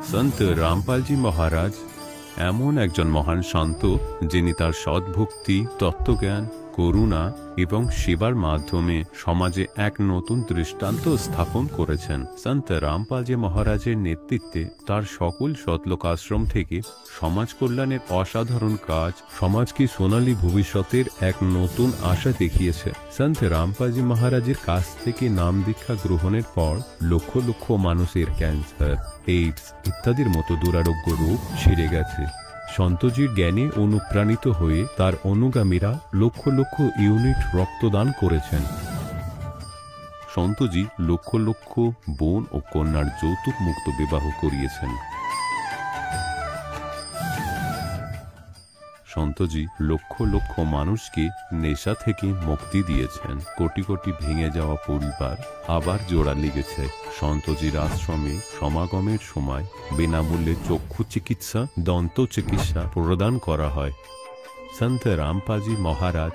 সন্ত রামপালজি মহারাজ এমন একজন মহান সন্ত যিনি তার সদ্ভক্তি, তত্ত্বজ্ঞান, করুণা এবং সেবার মাধ্যমে সমাজে এক নতুন দৃষ্টান্ত স্থাপন করেছেন। সন্ত রামপালজি মহারাজের নেতৃত্বে তার সকল সতলোক আশ্রম থেকে সমাজ কল্যাণের অসাধারণ কাজ সমাজকে সোনালী ভবিষ্যতের এক নতুন আশা দেখিয়েছে। সন্ত রামপালজি মহারাজের কাছ থেকে নাম দীক্ষা গ্রহণের পর লক্ষ লক্ষ মানুষের ক্যান্সার, এইডস ইত্যাদির মতো দুরারোগ্য রোগ সেরে গেছে। সন্তজির জ্ঞানে অনুপ্রাণিত হয়ে তার অনুগামীরা লক্ষ লক্ষ ইউনিট রক্তদান করেছেন। সন্তজি লক্ষ লক্ষ বোন ও কন্যার যৌতুক মুক্ত বিবাহ করিয়েছেন। সন্তজি লক্ষ লক্ষ মানুষকে নেশা থেকে মুক্তি দিয়েছেন। কোটি কোটি ভেঙে যাওয়া পরিবার আবার জোড়া লেগেছে। সন্তজির আশ্রমে সমাগমের সময় বিনামূল্যে চক্ষু চিকিৎসা, দন্ত চিকিৎসা প্রদান করা হয়। সন্ত রামপালজি মহারাজ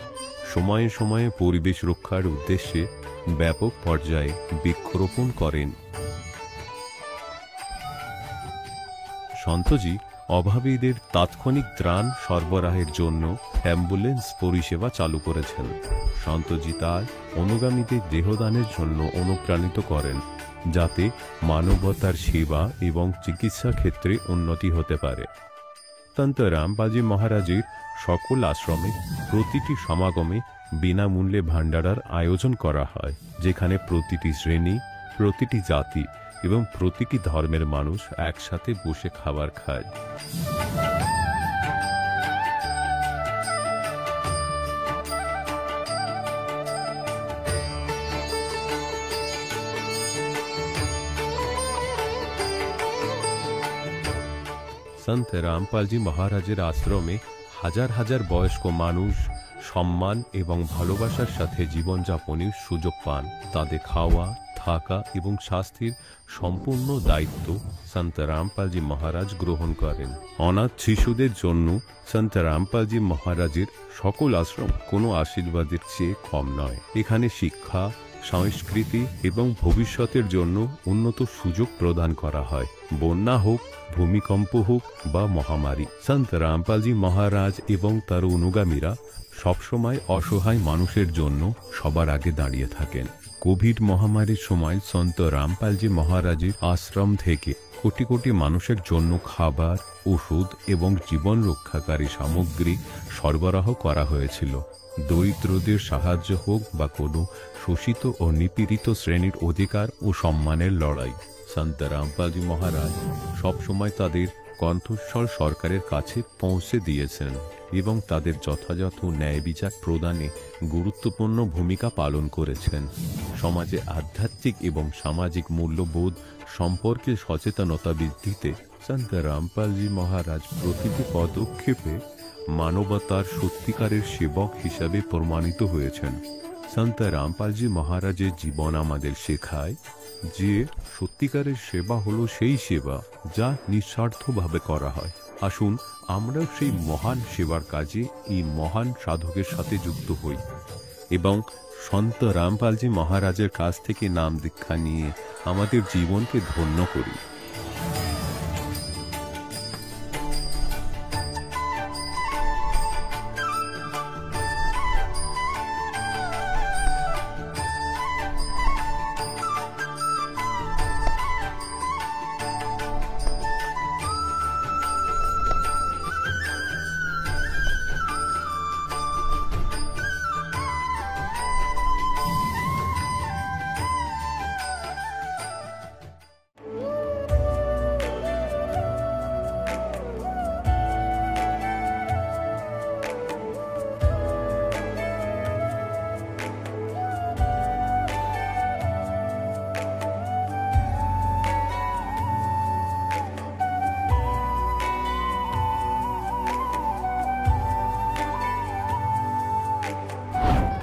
সময়ে সময়ে পরিবেশ রক্ষার উদ্দেশ্যে ব্যাপক পর্যায়ে বৃক্ষরোপণ করেন। সন্তজি অভাবীদের তাৎক্ষণিক ত্রাণ সরবরাহের জন্য অ্যাম্বুলেন্স পরিষেবা চালু করেছেন। সন্তজি তার অনুগামীদের দেহদানের জন্য অনুপ্রাণিত করেন, যাতে মানবতার সেবা এবং চিকিৎসা ক্ষেত্রে উন্নতি হতে পারে। সন্ত রামপালজি মহারাজের সকল আশ্রমে প্রতিটি সমাগমে বিনামূল্যে ভান্ডারার আয়োজন করা হয়, যেখানে প্রতিটি শ্রেণী, প্রতিটি জাতি এবং প্রতিটি ধর্মের মানুষ একসাথে বসে খাবার খায়। সন্ত রামপালজি মহারাজের আশ্রমে হাজার হাজার বয়স্ক মানুষ সম্মান এবং ভালোবাসার সাথে জীবনযাপনের সুযোগ পান। তাদের খাওয়া, থাকা এবং স্বাস্থ্যের সম্পূর্ণ দায়িত্ব সন্ত রামপালজি মহারাজ গ্রহণ করেন। অনাথ শিশুদের জন্য সন্ত রামপালজি মহারাজের সকল আশ্রম কোনো আশীর্বাদের চেয়ে কম নয়। এখানে শিক্ষা, সংস্কৃতি এবং ভবিষ্যতের জন্য উন্নত সুযোগ প্রদান করা হয়। বন্যা হোক, ভূমিকম্প হোক বা মহামারী, সন্ত রামপালজি মহারাজ এবং তার অনুগামীরা সবসময় অসহায় মানুষের জন্য সবার আগে দাঁড়িয়ে থাকেন। কোভিড মহামারীর সময় সন্ত রামপালজি মহারাজের আশ্রম থেকে কোটি কোটি মানুষের জন্য খাবার, ওষুধ এবং জীবন রক্ষাকারী সামগ্রী সরবরাহ করা হয়েছিল। দরিদ্রদের সাহায্য হোক বা কোনো শোষিত ও নিপীড়িত শ্রেণীর অধিকার ও সম্মানের লড়াই, সন্ত রামপালজি মহারাজ সবসময় তাদের কণ্ঠস্বর সরকারের কাছে পৌঁছে দিয়েছেন এবং তাদের যথাযথ ন্যায় বিচার প্রদানে গুরুত্বপূর্ণ ভূমিকা পালন করেছেন। সমাজে আধ্যাত্মিক এবং সামাজিক মূল্যবোধ সম্পর্কে সচেতনতা বৃদ্ধিতে সন্ত রামপালজি মহারাজ প্রতিটি পদক্ষেপে মানবতার সত্যিকারের সেবক হিসাবে প্রমাণিত হয়েছেন। সন্ত রামপালজি মহারাজের জীবন আমাদের শেখায় যে সত্যিকারের সেবা হলো সেই সেবা যা নিঃস্বার্থভাবে করা হয়। আসুন আমরাও সেই মহান সেবার কাজে এই মহান সাধকের সাথে যুক্ত হই এবং সন্ত রামপালজি মহারাজের কাছ থেকে নাম দীক্ষা নিয়ে আমাদের জীবনকে ধন্য করি।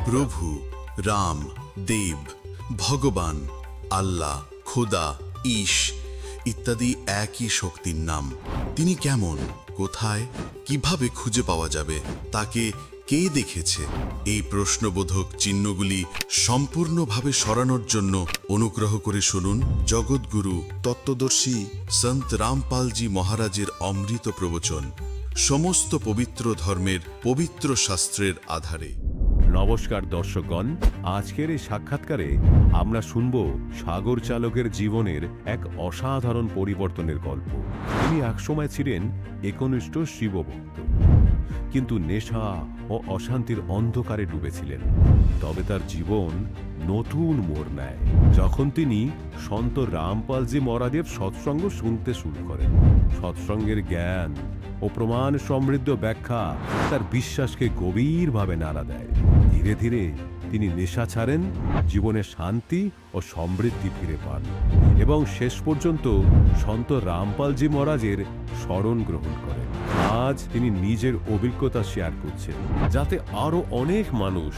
প্রভু, রাম, দেব, ভগবান, আল্লাহ, খোদা, ঈশ ইত্যাদি একই শক্তির নাম। তিনি কেমন, কোথায়, কিভাবে খুঁজে পাওয়া যাবে, তাকে কে দেখেছে? এই প্রশ্নবোধক চিহ্নগুলি সম্পূর্ণভাবে সরানোর জন্য অনুগ্রহ করে শুনুন জগৎগুরু তত্ত্বদর্শী সন্ত রামপালজি মহারাজের অমৃত প্রবচন, সমস্ত পবিত্র ধর্মের পবিত্র শাস্ত্রের আধারে। নমস্কার দর্শকগণ, আজকের এই সাক্ষাৎকারে আমরা শুনব সাগর চালকের জীবনের এক অসাধারণ পরিবর্তনের গল্প। তিনি একসময় ছিলেন একনিষ্ঠ শিবভক্ত, কিন্তু নেশা ও অশান্তির অন্ধকারে ডুবেছিলেন। তবে তার জীবন নতুন মোড় নেয় যখন তিনি সন্ত রামপালজি মহারাজের সৎসঙ্গ শুনতে শুরু করেন। সৎসঙ্গের জ্ঞান ও প্রমাণ সমৃদ্ধ ব্যাখ্যা তার বিশ্বাসকে গভীরভাবে নাড়া দেয়। ধীরে ধীরে তিনি নেশা ছাড়েন, জীবনে শান্তি ও সমৃদ্ধি ফিরে পান এবং শেষ পর্যন্ত সন্ত রামপালজি মহারাজের শরণ গ্রহণ করেন। আজ তিনি নিজের অভিজ্ঞতা শেয়ার করছেন, যাতে আরো অনেক মানুষ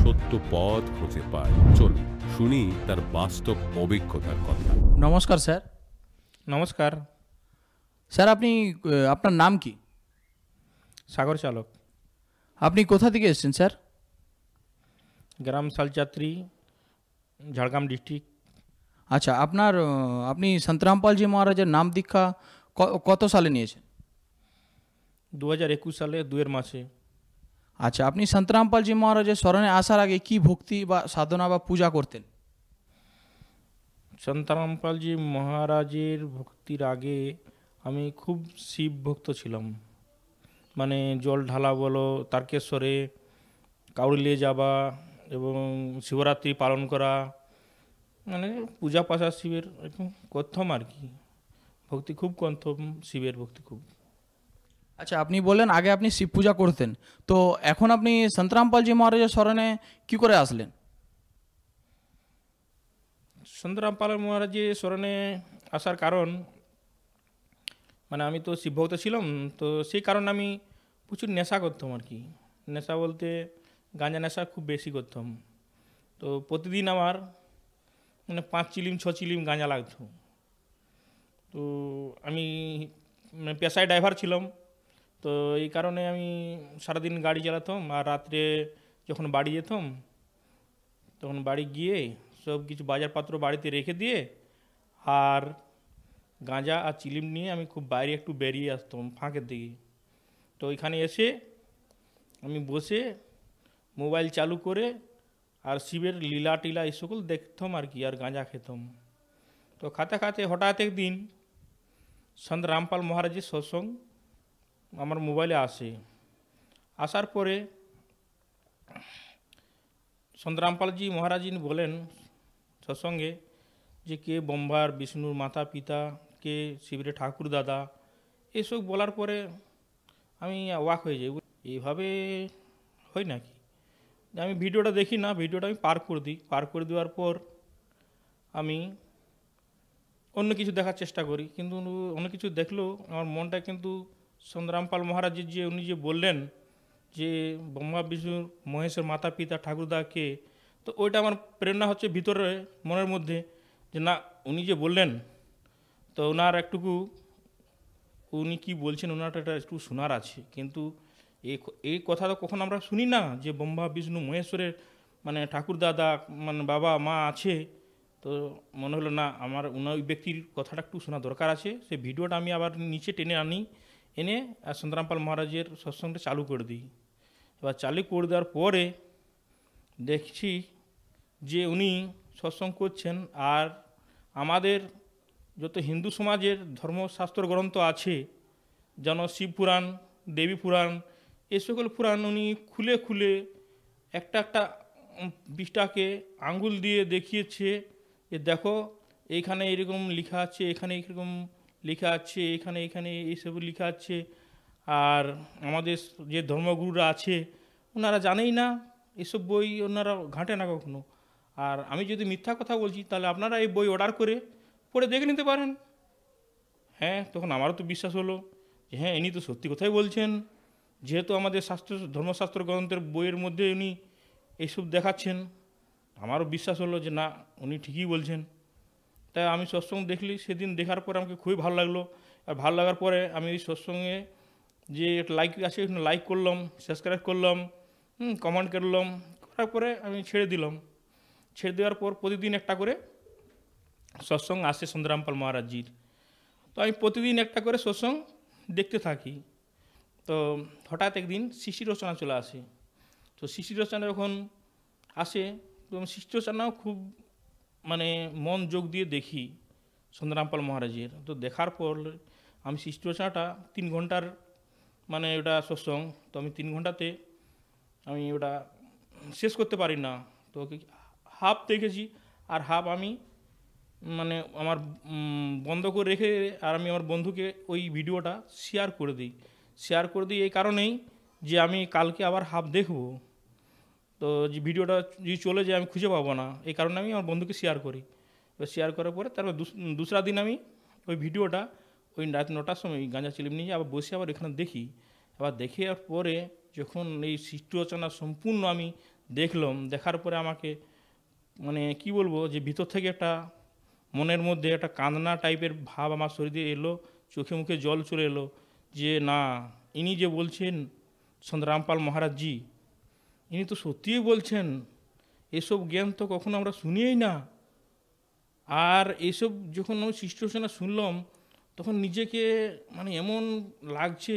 সত্য পথ খুঁজে পায়। চলুন শুনি তার বাস্তব অভিজ্ঞতার কথা। নমস্কার স্যার। নমস্কার। স্যার আপনার নাম কি? সাগর চালক। আপনি কোথা থেকে এসেছেন স্যার? গ্রাম শালচাত্রী, ঝাড়গ্রাম ডিস্ট্রিক্ট। আচ্ছা, আপনি সন্ত রামপালজি মহারাজের নাম দীক্ষা কত সালে নিয়েছেন? 2021 সালে 2 মাসে। আচ্ছা, আপনি সন্ত রামপালজি মহারাজের স্মরণে আসার আগে কি ভক্তি বা সাধনা বা পূজা করতেন? সন্ত রামপালজি মহারাজের ভক্তির আগে আমি খুব শিব ভক্ত ছিলাম। মানে জল ঢালা বলো, তারকেশ্বরে কাউড়ি নিয়ে যাওয়া এবং শিবরাত্রি পালন করা, মানে পূজা পাশা শিবের এরকম করতাম আর কি। ভক্তি খুব করতাম, শিবের ভক্তি খুব। আচ্ছা, আপনি বললেন আগে আপনি শিব পূজা করতেন, তো এখন আপনি সন্ত রামপালজি মহারাজের স্মরণে কি করে আসলেন? সন্ত রামপাল মহারাজের স্মরণে আসার কারণ, মানে আমি তো শিবভক্ত ছিলাম, তো সেই কারণে আমি প্রচুর নেশা করতাম আর কি। নেশা বলতে গাঁজা নেশা খুব বেশি করতাম। তো প্রতিদিন আমার মানে 5 চিলিম 6 চিলিম গাঁজা লাগতো। তো আমি মানে পেশায় ড্রাইভার ছিলাম, তো এই কারণে আমি সারাদিন গাড়ি চালাতাম, আর রাত্রে যখন বাড়ি যেতাম তখন বাড়ি গিয়ে সব কিছু বাজারপত্র বাড়িতে রেখে দিয়ে আর গাঁজা আর চিলিম নিয়ে আমি খুব বাইরে একটু বেরিয়ে আসতাম ফাঁকের দিকে। তো ওইখানে এসে আমি বসে মোবাইল চালু করে আর শিবের লীলা টিলা এই সকল দেখতাম আর কি, আর গাঁজা খেতাম। তো খাতে খাতে হঠাৎ একদিন সন্ত রামপাল মহারাজের সৎসঙ্গ আমার মোবাইলে আসে। আসার পরে সন্ত রামপালজি মহারাজ বলেন সৎসঙ্গে যে কে ব্রহ্মার বিষ্ণুর মাতা পিতা, কে শিবের ঠাকুর দাদা, এসব বলার পরে আমি অবাক হয়ে যাই। এইভাবে হয় নাকি? আমি ভিডিওটা দেখি না, ভিডিওটা আমি পার করে দিই। পার করে দেওয়ার পর আমি অন্য কিছু দেখার চেষ্টা করি, কিন্তু অন্য কিছু দেখলেও আমার মনটা কিন্তু সন্ত রামপাল মহারাজের যে উনি যে বললেন যে ব্রহ্মা বিষ্ণুর মহেশের মাতা পিতা ঠাকুরদাকে, তো ওইটা আমার প্রেরণা হচ্ছে ভিতরে মনের মধ্যে যে না, উনি যে বললেন তো ওনার একটুকু উনি কি বলছেন ওনারটা একটু শোনার আছে। কিন্তু এই কথা তো কখন আমরা শুনি না যে ব্রহ্মা বিষ্ণু মহেশ্বরের মানে ঠাকুর দাদা মানে বাবা মা আছে। তো মনে হলো না, আমার ওই ব্যক্তির কথাটা একটু শোনা দরকার আছে। সেই ভিডিওটা আমি আবার নিচে টেনে আনি, এনে আর সন্ত রামপাল মহারাজের সৎসঙ্গটা চালু করে দিই। এবার চালু করে দেওয়ার পরে দেখছি যে উনি সৎসঙ্গ করছেন, আর আমাদের যত হিন্দু সমাজের ধর্মশাস্ত্র গ্রন্থ আছে, যেন শিব পুরাণ, দেবী পুরাণ, এই সকল পুরাণ উনি খুলে খুলে একটা একটা পৃষ্ঠাকে আঙ্গুল দিয়ে দেখিয়েছে যে দেখো এইখানে এরকম লেখা আছে, এখানে এরকম লেখা আছে, এখানে এখানে এইসব লেখা আছে। আর আমাদের যে ধর্মগুরুরা আছে ওনারা জানেই না, এসব বই ওনারা ঘাঁটে না কখনো। আর আমি যদি মিথ্যা কথা বলছি তাহলে আপনারা এই বই অর্ডার করে পড়ে দেখে নিতে পারেন। হ্যাঁ, তখন আমারও তো বিশ্বাস হলো যে হ্যাঁ, ইনি তো সত্যি কথাই বলছেন, যেহেতু আমাদের ধর্মশাস্ত্র গ্রন্থের বইয়ের মধ্যে উনি এইসব দেখাচ্ছেন। আমারও বিশ্বাস হলো যে না, উনি ঠিকই বলছেন। তাই আমি সৎসঙ্গ দেখলি, সেদিন দেখার পরে আমাকে খুবই ভালো লাগলো। আর ভালো লাগার পরে আমি ওই সৎসঙ্গে যে লাইক আছে লাইক করলাম, সাবস্ক্রাইব করলাম, কমেন্ট করলাম, করার পরে আমি ছেড়ে দিলাম। ছেড়ে দেওয়ার পর প্রতিদিন একটা করে সৎসঙ্গ আসে সুন্দরামপাল মহারাজজির। তো আমি প্রতিদিন একটা করে সৎসঙ্গ দেখতে থাকি। তো হঠাৎ একদিন সৃষ্টি রচনা চলে আসে। তো সৃষ্টি রচনা যখন আসে তো আমি সৃষ্টি রচনাও খুব মানে মন যোগ দিয়ে দেখি সুন্দরামপাল মহারাজের। তো দেখার পর আমি সৃষ্টি রচনাটা 3 ঘন্টার মানে ওটা সৎসঙ্গ, তো আমি 3 ঘন্টাতে আমি ওটা শেষ করতে পারি না। তো হাফ দেখেছি, আর হাফ আমি মানে আমার বন্ধ করে রেখে আর আমি আমার বন্ধুকে ওই ভিডিওটা শেয়ার করে দিই। শেয়ার করে দিই এই কারণেই যে আমি কালকে আবার হাফ দেখব, তো যে ভিডিওটা যদি চলে যায় আমি খুঁজে পাবো না, এই কারণে আমি আমার বন্ধুকে শেয়ার করি। তো শেয়ার করার পরে তারপর দুসরা দিন আমি ওই ভিডিওটা ওই রাত 9টার সময় গাঁজা চিলিম নিয়ে আবার বসে আবার এখানে দেখি। আবার দেখার পরে যখন এই সৃষ্টি রচনা সম্পূর্ণ আমি দেখলাম, দেখার পরে আমাকে মানে কি বলবো যে ভিতর থেকে একটা মনের মধ্যে একটা কান্না টাইপের ভাব আমার শরীরে এলো, চোখে মুখে জল চলে এলো যে না, ইনি যে বলছেন সুন্দরামপাল মহারাজজি, ইনি তো সত্যিই বলছেন। এসব জ্ঞান তো কখনো আমরা শুনিই না। আর এইসব যখন আমি সৃষ্টি রচনা শুনলাম তখন নিজেকে মানে এমন লাগছে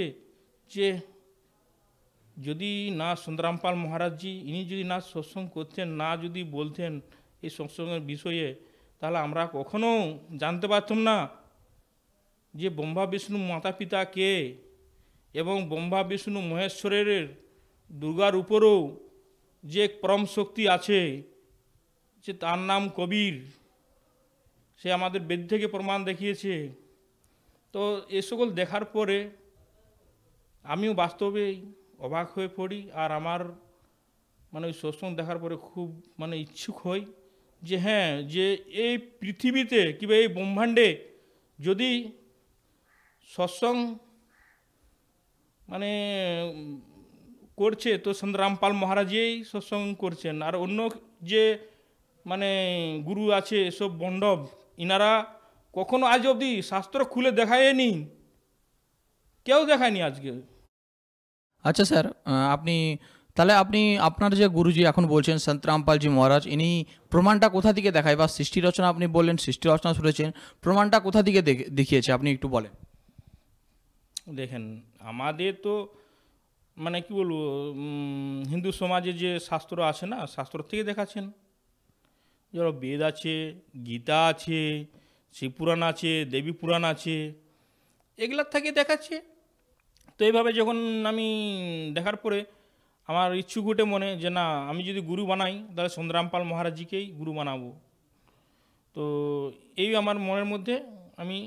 যে যদি না সুন্দরামপাল মহারাজজি ইনি যদি না সৎসঙ্গ করতেন, না যদি বলতেন এই সৎসঙ্গের বিষয়ে, তাহলে আমরা কখনো জানতে পারতাম না যে ব্রহ্মা বিষ্ণু মাতা পিতা কে, এবং ব্রহ্মা বিষ্ণু মহেশ্বরের দুর্গার উপরেও যে পরম শক্তি আছে, যে তার নাম কবির, সে আমাদের বেদ থেকে প্রমাণ দেখিয়েছে। তো এ সকল দেখার পরে আমিও বাস্তবে অবাক হয়ে পড়ি, আর আমার মানে ওই সৎসঙ্গ দেখার পরে খুব মানে ইচ্ছুক হই যে হ্যাঁ, যে এই পৃথিবীতে কিংবা এই ব্রহ্মাণ্ডে যদি সৎসঙ্গ মানে করছে তো সুন্দরামপাল মহারাজই সৎসঙ্গ করছেন। আর অন্য যে মানে গুরু আছে এসব বন্ডব, ইনারা কখনো আজ অবধি শাস্ত্র খুলে দেখায়নি, কেউ দেখায়নি আজকে। আচ্ছা স্যার, আপনি আপনার যে গুরুজি এখন বলছেন সন্ত রামপালজি মহারাজ, ইনি প্রমাণটা কোথা থেকে দেখায়? বা সৃষ্টি রচনা আপনি বললেন সৃষ্টি রচনা শুনেছেন, প্রমাণটা কোথা থেকে দেখিয়েছে আপনি একটু বলেন। দেখেন, আমাদের তো মানে কি বলবো, হিন্দু সমাজে যে শাস্ত্র আছে না, শাস্ত্র থেকে দেখাচ্ছেন। ধরো বেদ আছে, গীতা আছে, শিবপুরাণ আছে, দেবী পুরাণ আছে, এগুলার থেকে দেখাচ্ছে। তো এইভাবে যখন আমি দেখার পরে আমার ইচ্ছুক উঠে মনে যে না, আমি যদি গুরু বানাই তাহলে সুন্দরামপাল মহারাজজিকেই গুরু বানাবো। তো এই আমার মনের মধ্যে আমি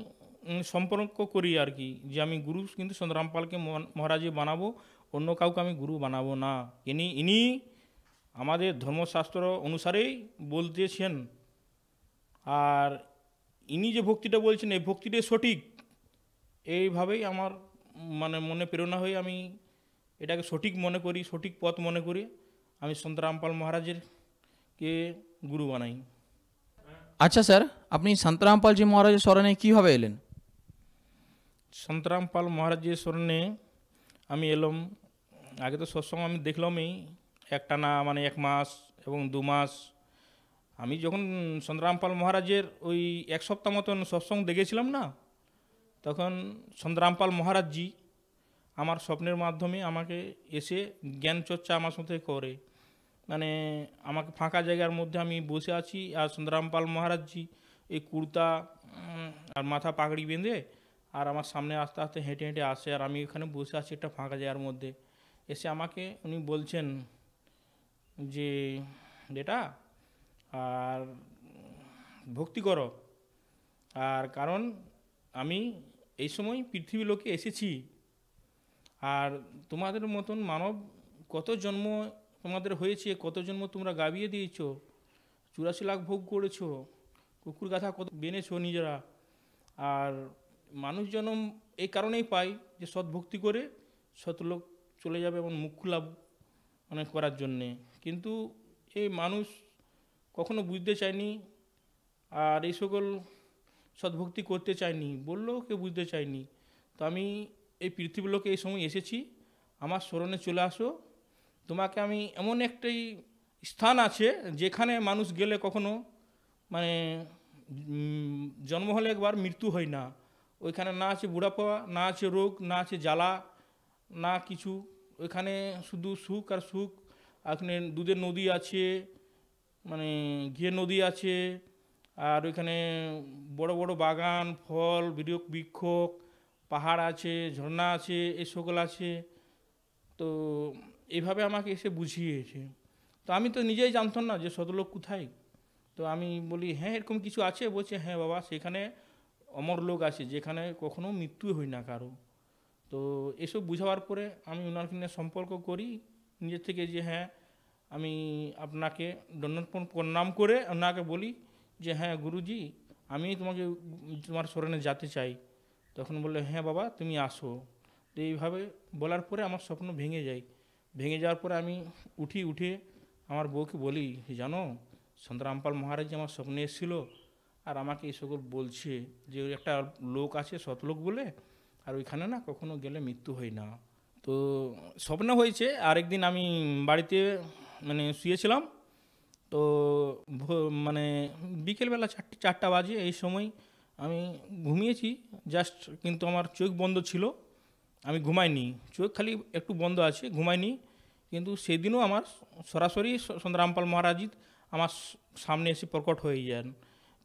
সম্পর্ক করি আর কি, যে আমি গুরু কিন্তু সুন্দরামপালকে মহারাজই বানাবো, অন্য কাউকে আমি গুরু বানাবো না। ইনি আমাদের ধর্মশাস্ত্র অনুসারেই বলতেছেন, আর ইনি যে ভক্তিটা বলছেন এই ভক্তিটাই সঠিক। এইভাবেই আমার মানে মনে প্রেরণা হয়ে আমি এটাকে সঠিক মনে করি, সঠিক পথ মনে করি, আমি সুন্দরামপাল মহারাজের কে গুরু বানাই। আচ্ছা স্যার, আপনি সন্ত রামপালজি মহারাজের শরণে কীভাবে এলেন? সুন্দরামপাল মহারাজের শরণে আমি এলাম, আগে তো সৎসঙ্গ আমি দেখলামই একটানা মানে 1 মাস এবং 2 মাস। আমি যখন সুন্দরামপাল মহারাজের ওই 1 সপ্তাহ মতন সৎসঙ্গ দেখেছিলাম না, তখন সুন্দরামপাল মহারাজজি আমার স্বপ্নের মাধ্যমে আমাকে এসে জ্ঞান চর্চা আমার সাথে করে। মানে আমাকে ফাঁকা জায়গার মধ্যে আমি বসে আছি, আর সুন্দরামপাল মহারাজজি এই কুর্তা আর মাথা পাগড়ি বেঁধে আর আমার সামনে আস্তে আস্তে হেঁটে হেঁটে আসে, আর আমি এখানে বসে আছি একটা ফাঁকা জায়গার মধ্যে। এসে আমাকে উনি বলছেন যে এটা আর ভক্তি করো, আর কারণ আমি এই সময় পৃথিবী লোকে এসেছি, আর তোমাদের মতন মানব কত জন্ম তোমাদের হয়েছে, কত জন্ম তোমরা গাবিয়ে দিয়েছো, 84 লাখ ভোগ করেছো, কুকুর গাথা কত বেনেছো নিজেরা। আর মানুষ জন্ম এই কারণেই পায় যে সৎভক্তি করে সৎলোক চলে যাবে এবং মুখ্য লাভ মানে করার জন্যে, কিন্তু এই মানুষ কখনো বুঝতে চায়নি, আর এই সকল সৎভক্তি করতে চায়নি, বললেও কেউ বুঝতে চায়নি। তো আমি এই পৃথিবীর লোকে এই সময় এসেছি, আমার স্মরণে চলে আসো, তোমাকে আমি এমন একটি স্থান আছে যেখানে মানুষ গেলে কখনো মানে জন্ম হলে একবার মৃত্যু হয় না। ওইখানে না আছে বুড়াপা, না আছে রোগ, না আছে জ্বালা, না কিছু। ওইখানে শুধু সুখ আর সুখ। ওখানে দুধের নদী আছে, মানে ঘিয়ের নদী আছে, আর ওইখানে বড় বড় বাগান, ফল, বৃক্ষ, পাহাড় আছে, ঝর্ণা আছে, এই সকল আছে। তো এইভাবে আমাকে এসে বুঝিয়েছে। তো আমি তো নিজেই জানতাম না যে সতলোক কোথায়। তো আমি বলি হ্যাঁ এরকম কিছু আছে। বলছে হ্যাঁ বাবা, সেখানে অমর লোক আছে যেখানে কখনো মৃত্যু হয় না কারো। তো এসব বুঝাবার পরে আমি ওনার কিনে সম্পর্ক করি নিজের থেকে যে হ্যাঁ আমি আপনাকে দণ্ডাত প্রণাম করে ওনাকে বলি যে হ্যাঁ গুরুজি, আমি তোমার শরণে যেতে চাই। তখন বললে হ্যাঁ বাবা তুমি আসো। তো এইভাবে বলার পরে আমার স্বপ্ন ভেঙে যায়। ভেঙে যাওয়ার পরে আমি উঠে আমার বউকে বলি, জানো সন্ত রামপাল মহারাজ আমার স্বপ্নে এসেছিলো আর আমাকে এই সকল বলছে যে ওই একটা লোক আছে সতলোক বলে, আর ওইখানে না কখনো গেলে মৃত্যু হয় না। তো স্বপ্ন হয়েছে। আরেকদিন আমি বাড়িতে মানে শুয়েছিলাম, তো মানে বিকেলবেলা 4টা বাজে এই সময় আমি ঘুমিয়েছি জাস্ট, কিন্তু আমার চোখ বন্ধ ছিল, আমি ঘুমাইনি, চোখ খালি একটু বন্ধ আছে, ঘুমাইনি। কিন্তু সেদিনও আমার সরাসরি সন্ত রামপাল মহারাজ আমার সামনে এসে প্রকট হয়ে যান।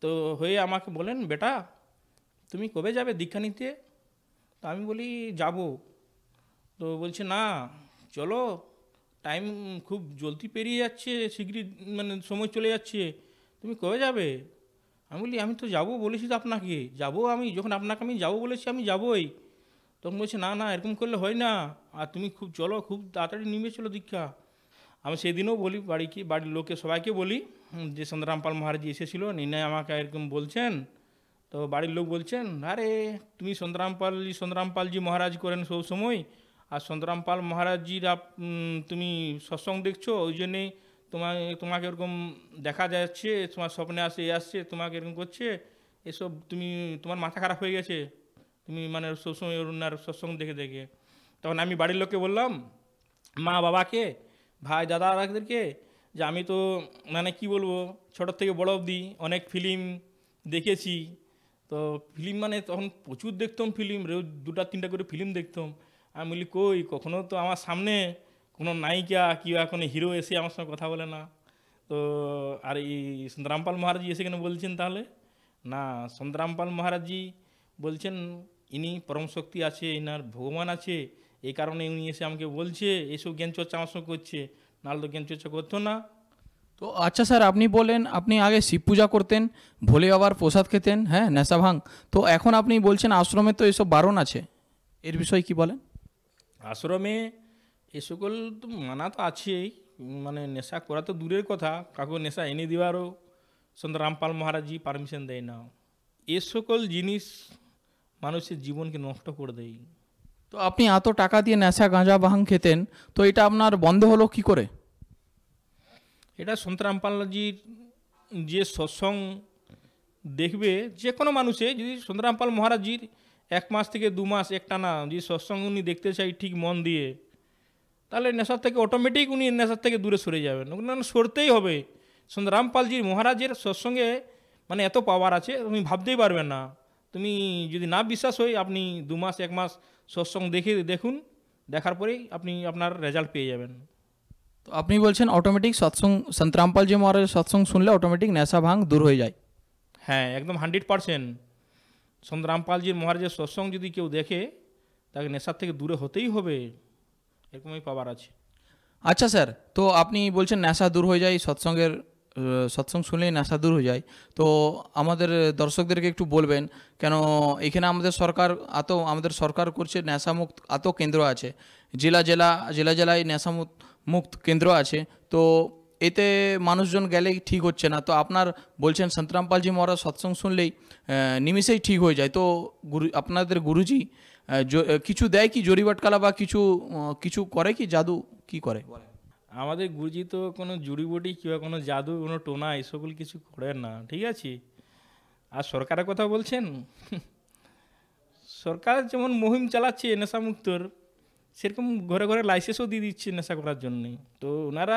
তো হয়ে আমাকে বলেন, বেটা তুমি কবে যাবে দীক্ষা নিতে? তো আমি বলি যাব। তো বলছে না চলো, টাইম খুব জলদি পেরিয়ে যাচ্ছে, শীঘ্রই মানে সময় চলে যাচ্ছে, তুমি কবে যাবে? আমি বলি আমি তো যাবো বলেছি তো আপনাকে, যাবো আমি, যখন আপনাকে আমি যাবো বলেছি আমি যাবোই। তখন বলছে না না এরকম করলে হয় না, আর তুমি খুব চলো, খুব তাড়াতাড়ি নিমে চলো দীক্ষা। আমি সেদিনও বলি বাড়ির লোকে সবাইকে বলি যে সন্ত রামপাল মহারাজ এসেছিলো, নির্ণয় আমাকে এরকম বলছেন। তো বাড়ির লোক বলছেন আরে তুমি সন্ত রামপালজি মহারাজ করেন সব সময়, আর সন্ত রামপাল মহারাজজির তুমি সৎসঙ্গ দেখছো, ওই জন্যেই তোমাকে এরকম দেখা যাচ্ছে, তোমার স্বপ্নে আসছে তোমাকে এরকম করছে, এসব তোমার মাথা খারাপ হয়ে গেছে, তুমি মানে সবসময় ওনার সৎসঙ্গ দেখে। তখন আমি বাড়ির লোককে বললাম, মা বাবাকে, ভাই দাদাদেরকে, যে আমি তো মানে কি বলবো, ছোটোর থেকে বড় অবধি অনেক ফিল্ম দেখেছি। তো ফিল্ম মানে তখন প্রচুর দেখতাম ফিল্ম, রোজ 2-3টা করে ফিল্ম দেখতাম। আমি বলি কই কখনো তো আমার সামনে কোনো নায়িকা কিংবা কোনো হিরো এসে আমার সঙ্গে কথা বলে না। তো আর এই সন্ত রামপাল মহারাজজি এসে কেন বলছেন তাহলে? না, সন্ত রামপাল মহারাজজি বলছেন ইনি পরম শক্তি আছে, ইনার ভগবান আছে, এই কারণে উনি এসে আমাকে বলছে, এইসব জ্ঞান চর্চা আমার সঙ্গে করছে, নাহলে তো জ্ঞান চর্চা করতো না। তো আচ্ছা স্যার, আপনি বলেন আপনি আগে শিব পূজা করতেন, ভোলে বাবার প্রসাদ খেতেন, হ্যাঁ নেশা ভাঙ, তো এখন আপনি বলছেন আশ্রমে তো এসব বারণ আছে, এর বিষয়ে কি বলেন? আশ্রমে এ সকল তো মানা তো আছেই, মানে নেশা করা তো দূরের কথা, কাউকে নেশা এনে দেওয়ারও সন্ত রামপাল মহারাজজি পারমিশন দেয় না। এ সকল জিনিস মানুষের জীবনকে নষ্ট করে দেয়। তো আপনি এত টাকা দিয়ে নেশা গাঁজা ভাঙ খেতেন, তো এটা আপনার বন্ধ হলো কি করে? এটা সন্ত রামপালজির যে সৎসঙ্গ দেখবে, যে কোনো মানুষে যদি সন্ত রামপাল মহারাজজির 1 মাস থেকে 2 মাস একটানা যদি সৎসঙ্গ উনি দেখতে চাই ঠিক মন দিয়ে, তাহলে নেশার থেকে অটোমেটিক উনি নেশার থেকে দূরে সরে যাবেন, ওখানে সরতেই হবে। সন্ত রামপালজি মহারাজের সৎসঙ্গে মানে এত পাওয়ার আছে তুমি ভাবতেই পারবেন না। তুমি যদি না বিশ্বাস হয়, আপনি 2 মাস 1 মাস সৎসঙ্গ দেখুন, দেখার পরেই আপনি আপনার রেজাল্ট পেয়ে যাবেন। তো আপনি বলছেন অটোমেটিক সৎসঙ্গ, সন্ত রামপালজি মহারাজের সৎসঙ্গ শুনলে অটোমেটিক নেশা ভাঙ দূর হয়ে যায়? হ্যাঁ একদম 100%। সন্ত রামপালজির মহারাজের সৎসঙ্গ যদি কেউ দেখে, তাকে নেশার থেকে দূরে হতেই হবে, এরকমই পাওয়ার আছে। আচ্ছা স্যার, তো আপনি বলছেন নেশা দূর হয়ে যায়, সৎসঙ্গ শুনলেই নেশা দূর হয়ে যায়, তো আমাদের দর্শকদেরকে একটু বলবেন, কেন এখানে আমাদের সরকার করছে নেশামুক্ত এত কেন্দ্র আছে, জেলায় নেশামুক্ত কেন্দ্র আছে, তো এতে মানুষজন গেলেই ঠিক হচ্ছে না, তো আপনার বলছেন সন্ত রামপালজি মহারাজ সৎসঙ্গ শুনলেই নিমিষেই ঠিক হয়ে যায়, তো আপনাদের গুরুজি কিছু দেয় কি জড়িবাটকালা বা কিছু করে কি, জাদু কি করে? আমাদের গুরুজি তো কোনো জুড়িবুটি কিংবা কোনো জাদু, কোনো টোনা এসকল কিছু করেন না, ঠিক আছে। আর সরকারের কথা বলছেন, সরকার যেমন মুহিম চালাচ্ছে নেশামুক্তর, সেরকম ঘরে ঘরে লাইসেন্সও দিয়ে দিচ্ছে নেশা করার জন্যে। তো ওনারা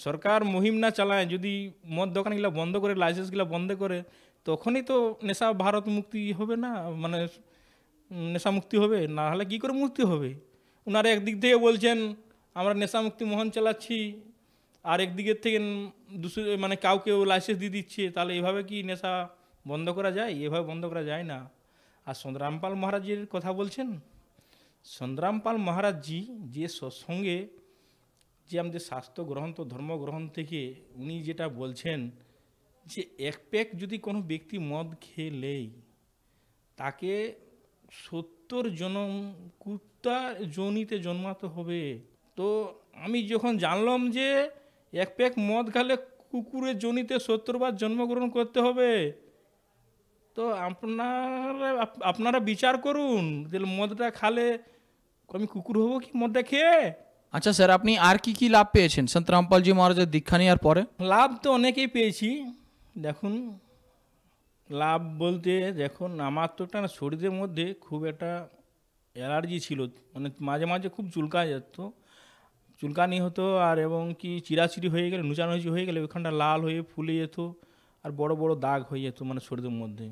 সরকার মুহিম না চালায়, যদি মদ দোকানগুলো বন্ধ করে, লাইসেন্সগুলো বন্ধ করে, তখনই তো নেশা ভারত মুক্তি হবে না, মানে নেশা মুক্তি হবে, না হলে কী করে মুক্তি হবে? ওনারা একদিক থেকে বলছেন আমরা নেশা মুক্তি মহন চালাচ্ছি, আর একদিকের থেকে মানে কাউকেও লাইসেন্স দিয়ে দিচ্ছে, তাহলে এভাবে কি নেশা বন্ধ করা যায়? এভাবে বন্ধ করা যায় না। আর সংগ্রামপাল মহারাজের কথা বলছেন, সংগ্রামপাল মহারাজজি যে সৎসঙ্গে যে আমাদের শাস্ত্র গ্রন্থ ধর্মগ্রহণ থেকে উনি যেটা বলছেন যে এক প্যাক যদি কোনো ব্যক্তি মদ খেয়ে লেয়, তাকে 70 জনম কুত্তা যোনিতে জন্মাতে হবে। তো আমি যখন জানলাম যে এক প্যাক মদ খেলে কুকুরের যোনিতে 70 বার জন্মগ্রহণ করতে হবে, তো আপনারা বিচার করুন যে মদটা খালে আমি কুকুর হবো কি মদটা খেয়ে? আচ্ছা স্যার, আপনি আর কি কি লাভ পেয়েছেন সন্ত রামপালজি মহারাজের দীক্ষা নেওয়ার পরে? লাভ তো অনেকেই পেয়েছি। দেখুন, লাভ বলতে দেখুন, আমার তো একটা শরীরের মধ্যে খুব একটা অ্যালার্জি ছিল, মানে মাঝে মাঝে খুব চুলকানি হতো, আর এবং কি চিরাচিরি হয়ে গেলে, নুচানুচি হয়ে গেলে ওইখানটা লাল হয়ে ফুলে যেত, আর বড় বড় দাগ হয়ে যেত মানে শরীরের মধ্যে।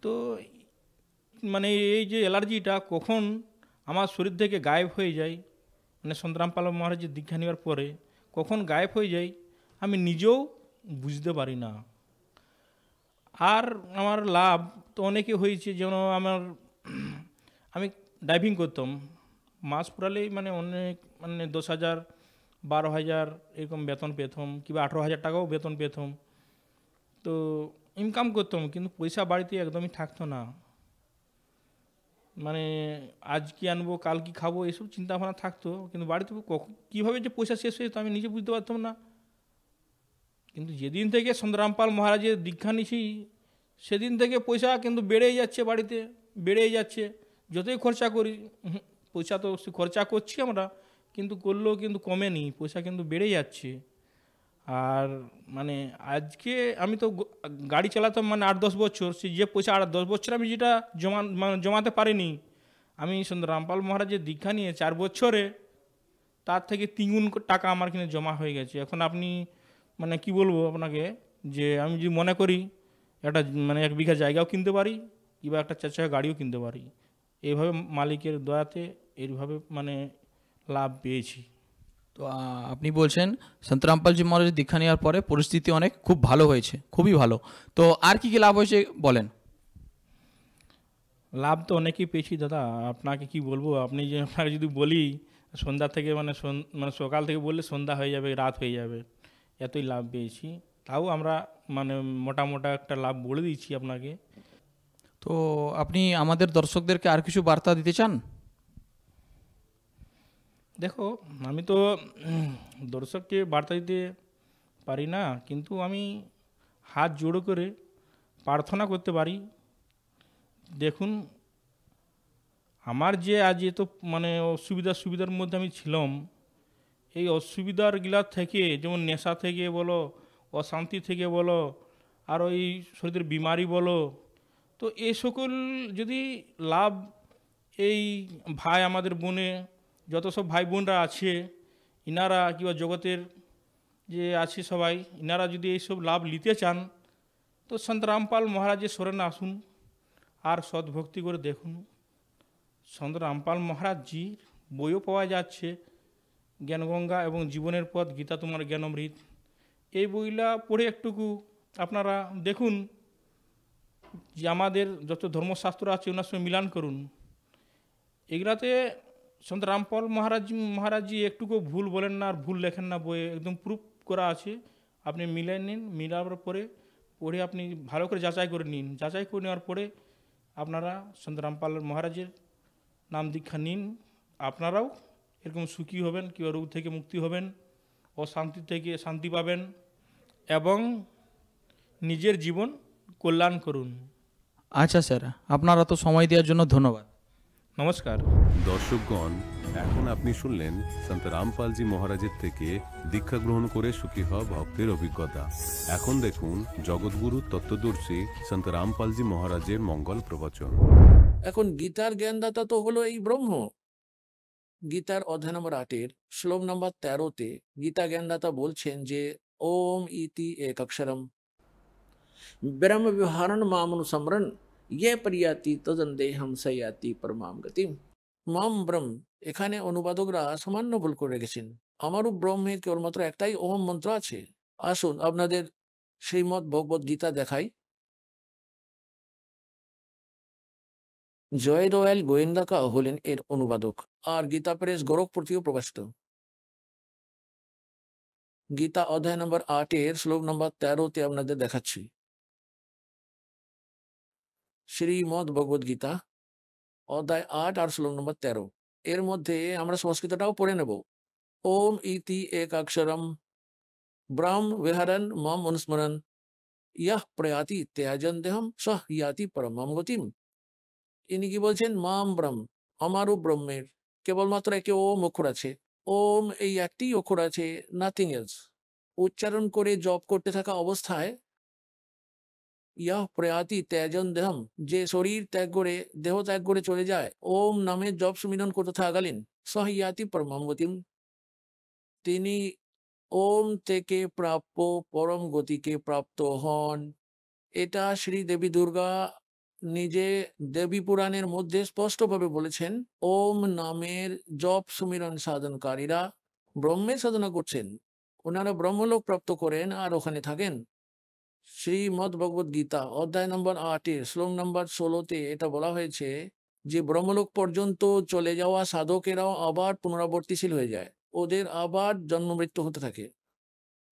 তো মানে এই যে অ্যালার্জিটা কখন আমার শরীর থেকে গায়েব হয়ে যায়, মানে সন্ত রামপাল মহারাজের দীক্ষা নেওয়ার পরে কখন গায়েব হয়ে যায় আমি নিজেও বুঝতে পারি না। আর আমার লাভ তো অনেকে হয়েছে, যেন আমি ড্রাইভিং করতাম, মাস পুরালেই মানে অনেক মানে 10,000 12,000 এরকম বেতন পেতাম, কিংবা 18,000 টাকাও বেতন পেতাম। তো ইনকাম করতাম, কিন্তু পয়সা বাড়িতে একদমই থাকতো না। মানে আজ কি আনবো, কাল কি খাবো, এসব চিন্তা ভাবনা থাকতো, কিন্তু বাড়িতে কীভাবে যে পয়সা শেষ হয়ে যেত আমি নিজে বুঝতে পারতাম না। কিন্তু যেদিন থেকে সন্ত রামপাল মহারাজের দীক্ষা নিছি, সেদিন থেকে পয়সা কিন্তু বেড়েই যাচ্ছে, বাড়িতে বেড়েই যাচ্ছে। যতই খরচা করি, পয়সা তো খরচা করছি আমরা, কিন্তু করলেও কিন্তু কমেনি, পয়সা কিন্তু বেড়ে যাচ্ছে। আর মানে আজকে আমি তো গাড়ি চালাতাম মানে 8-10 বছর, সেই যে পয়সা 8-10 বছর আমি যেটা জমাতে পারিনি, আমি সন্ত রামপাল মহারাজের দীক্ষা নিয়ে 4 বছরে তার থেকে 3 গুণ টাকা আমার কিনে জমা হয়ে গেছে। এখন আপনি মানে কি বলবো আপনাকে, যে আমি যদি মনে করি একটা মানে 1 বিঘা জায়গাও কিনতে পারি, কিংবা একটা 4 চাকা গাড়িও কিনতে পারি। এইভাবে মালিকের দয়াতে এইভাবে মানে লাভ পেয়েছি। তো আপনি বলছেন সন্ত রামপালজি মহারাজের দীক্ষা নেওয়ার পরে পরিস্থিতি অনেক খুব ভালো হয়েছে, খুবই ভালো। তো আর কি কি লাভ হয়েছে বলেন? লাভ তো অনেকেই পেয়েছি দাদা, আপনাকে কি বলবো, আপনি যে আপনাকে যদি বলি সন্ধ্যা থেকে মানে সকাল থেকে বললে সন্ধ্যা হয়ে যাবে, রাত হয়ে যাবে, এতই লাভ পেয়েছি। তাও আমরা মানে মোটা একটা লাভ বলে দিচ্ছি আপনাকে। তো আপনি আমাদের দর্শকদেরকে আর কিছু বার্তা দিতে চান? দেখো, আমি তো দর্শককে বার্তা দিতে পারি না, কিন্তু আমি হাত জোড়ো করে প্রার্থনা করতে পারি। দেখুন, আমার যে আজ এত মানে সুবিধার মধ্যে আমি ছিলাম, এই অসুবিধারগুলার থেকে, যেমন নেশা থেকে বলো, অশান্তি থেকে বলো, আর ওই শরীরের বিমারি বলো, তো এই সকল যদি লাভ এই ভাই আমাদের বোনে যত সব ভাই বোনরা আছে, ইনারা কিংবা জগতের যে আছে সবাই, ইনারা যদি এইসব লাভ নিতে চান, তো সন্ত রামপাল মহারাজের শরণে আসুন আর সদ্ভক্তি করে দেখুন। সন্ত রামপাল মহারাজজির বইও পাওয়া যাচ্ছে, জ্ঞানগঙ্গা এবং জীবনের পথ, গীতা তোমার জ্ঞানমৃত, এই বইলা পড়ে একটুকু আপনারা দেখুন যে আমাদের যত ধর্মশাস্ত্র আছে ওনার সঙ্গে মিলান করুন। এগুলাতে সন্ত রামপাল মহারাজজি একটুকু ভুল বলেন না আর ভুল লেখেন না, বইয়ে একদম প্রুফ করা আছে। আপনি মিলাই নিন, মিলাবার পরে পড়ে আপনি ভালো করে যাচাই করে নিন, যাচাই করে নেওয়ার পরে আপনারা সন্ত রামপাল মহারাজের নাম দীক্ষা নিন। আপনারাও এরকম সুখী হবেন, কিংবা রোগ থেকে মুক্তি হবেন, অশান্তি থেকে শান্তি পাবেন, এবং নিজের জীবন কল্যাণ করুন। আচ্ছা স্যার, আপনারা তো সময় দেওয়ার জন্য ধন্যবাদ। নমস্কার। দর্শকগণ, এখন আপনি শুনলেন সন্ত রামপালজি মহারাজের থেকে দীক্ষা গ্রহণ করে সুখী হওয়া ভক্তের অভিজ্ঞতা। এখন দেখুন জগৎগুরু তত্ত্বদর্শী সন্ত রামপালজি মহারাজের মঙ্গল প্রবচন। এখন গীতার জ্ঞানদাতা তো হলো এই ব্রহ্ম, গীতার অধ্যায় নম্বর 8-এর শ্লোক নম্বর 13-তে গীতা জ্ঞানদাতা বলছেন যে ওম ইতি এক অক্ষরম ব্রহ্ম বিহারণ মামনুসম্রণ ইয়ে পরিয়াতি তদন্দেহম সয়াতি পরমাম গতিম। মাম ব্রহ্ম, এখানে অনুবাদকরা সামান্য ভুল করে রেখেছেন। আমারও ব্রহ্মের কেবলমাত্র একটাই ওম মন্ত্র আছে। আসুন আপনাদের শ্রীমদ্ ভগবদ গীতা দেখাই। জয় দয়াল গোয়েন্দাকা হলেন এর অনুবাদক, আর গীতা প্রেস গোরখপুর থেকে প্রকাশিত। গীতা অধ্যায় নম্বর 8-এর শ্লোক নম্বর 13-তে আপনাদের দেখাচ্ছি। শ্রীমদ্ ভগবদ গীতা অধ্যায় 8 আর শ্লোক নম্বর 13, এর মধ্যে আমরা সংস্কৃতটাও পড়ে নেব। ওম ইতি এক অক্ষরম ব্রহ্ম বিহরণ মম অনুস্মরণ ইয়াহ প্রয়াতি ত্যাজন দেহম সহ ইয়াতি পরমম গতিম। ইনি কি বলছেন? মাম ব্রহ্ম, আমারও ব্রহ্মের কেবলমাত্র একটি ওম অক্ষর আছে। ওম এই একটি অক্ষর আছে, নাথিং এলস। উচ্চারণ করে জপ করতে থাকা অবস্থায় ইয়াহ প্রয়াতি ত্যাজন দেহম, যে শরীর ত্যাগ করে দেহ ত্যাগ করে চলে যায়, ওম নামে জপ সুমিরন করতে থাকাকালীন সহ ইয়াতি পরমম গতিম, তিনি ওম থেকে প্রাপ্য পরম গতিকে প্রাপ্ত হন। এটা শ্রী দেবী দুর্গা নিজে দেবী পুরাণের মধ্যে স্পষ্টভাবে বলেছেন। ওম নামের জপ সুমিরন সাধনকারীরা ব্রহ্মের সাধনা করছেন, ওনারা ব্রহ্মলোক প্রাপ্ত করেন আর ওখানে থাকেন। শ্রীমদ্ ভগবদ গীতা অধ্যায় নম্বর 8-এর শ্লোক নম্বর 16-তে এটা বলা হয়েছে যে ব্রহ্মলোক পর্যন্ত চলে যাওয়া সাধকেরাও আবার পুনরাবর্তীশীল হয়ে যায়, ওদের আবার জন্ম মৃত্যু হতে থাকে,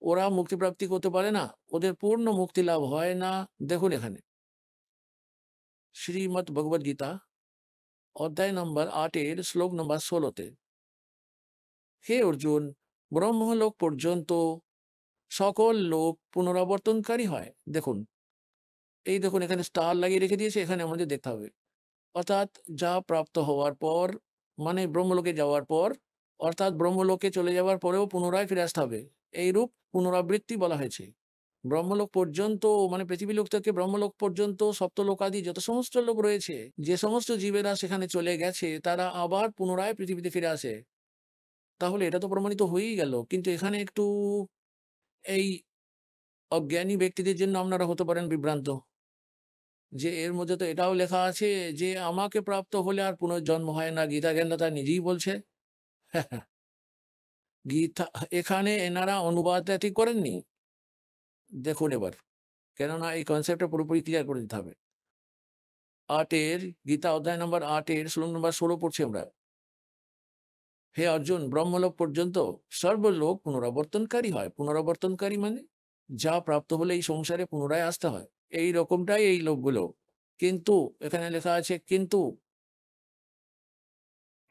ওরা মুক্তিপ্রাপ্তি করতে পারে না, ওদের পূর্ণ মুক্তি লাভ হয় না। দেখুন এখানে শ্রীমদ্ ভগবদ গীতা অধ্যায় নম্বর 8-এর শ্লোক নম্বর 16-তে, হে অর্জুন, ব্রহ্মলোক পর্যন্ত সকল লোক পুনরাবর্তনকারী হয়। দেখুন এখানে স্টার লাগিয়ে রেখে দিয়েছে, এখানে আমাদের দেখতে হবে। অর্থাৎ যা প্রাপ্ত হওয়ার পর, মানে ব্রহ্মলোকে যাওয়ার পর, অর্থাৎ ব্রহ্মলোকে চলে যাওয়ার পরেও পুনরায় ফিরে আসতে হবে, এইরূপ পুনরাবৃত্তি বলা হয়েছে। ব্রহ্মলোক পর্যন্ত মানে পৃথিবী লোক থেকে ব্রহ্মলোক পর্যন্ত সপ্তলোক আদি যত সমস্ত লোক রয়েছে, যে সমস্ত জীবেরা সেখানে চলে গেছে, তারা আবার পুনরায় পৃথিবীতে ফিরে আসে। তাহলে এটা তো প্রমাণিত হয়েই গেল, কিন্তু এখানে একটু এই অজ্ঞানী ব্যক্তিদের জন্য আপনারা হতে পারেন বিভ্রান্ত, যে এর মধ্যে তো এটাও লেখা আছে যে আমাকে প্রাপ্ত হলে আর পুনর্জন্ম হয় না। গীতা জ্ঞানদাতা নিজেই বলছে। গীতা এখানে এনারা অনুবাদ ঠিক করেননি। দেখুন এবার, কেননা এই কনসেপ্টটা পুরোপুরি ক্লিয়ার করে দিতে হবে। 8-এর গীতা অধ্যায় নম্বর 8-এর শ্লোক নম্বর 16 পড়ছি আমরা। হে অর্জুন, ব্রহ্মলোক পর্যন্ত সর্বলোক পুনরাবর্তনকারী হয়। পুনরাবর্তনকারী মানে যা প্রাপ্ত হলে এই সংসারে পুনরায় আসতে হয়, এই রকমটাই এই লোকগুলো। কিন্তু এখানে লেখা আছে কিন্তু,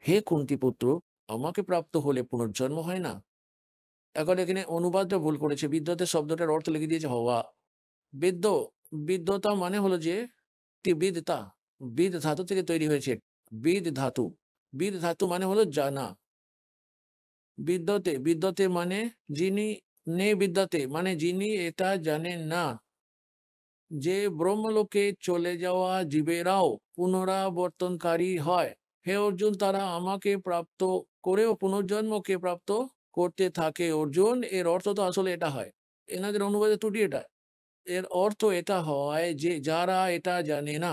হে কুন্তি পুত্র, আমাকে প্রাপ্ত হলে পুনর্জন্ম হয় না। এখন এখানে অনুবাদটা ভুল করেছে, বিদ্যতের শব্দটার অর্থ লিখে দিয়েছে হওয়া। বিদ্য, বিদ্যতা মানে হলো যে বিদতা, বিদ ধাতু থেকে তৈরি হয়েছে। বিদ ধাতু, বিদ ধাতু মানে হলো জানা। বিদ্যতে, বিদ্যতে মানে যিনি, নে বিদ্যতে মানে যিনি এটা জানেন না। যে ব্রহ্মলোকে চলে যাওয়া জীবেরাও পুনরাবর্তনকারী হয়। হে অর্জুন, তারা আমাকে প্রাপ্ত করেও পুনর্জন্মকে প্রাপ্ত করতে থাকে। অর্জুন, এর অর্থ তো আসলে এটা হয়, এনাদের অনুবাদে ত্রুটি এটা। এর অর্থ এটা হয় যে যারা এটা জানে না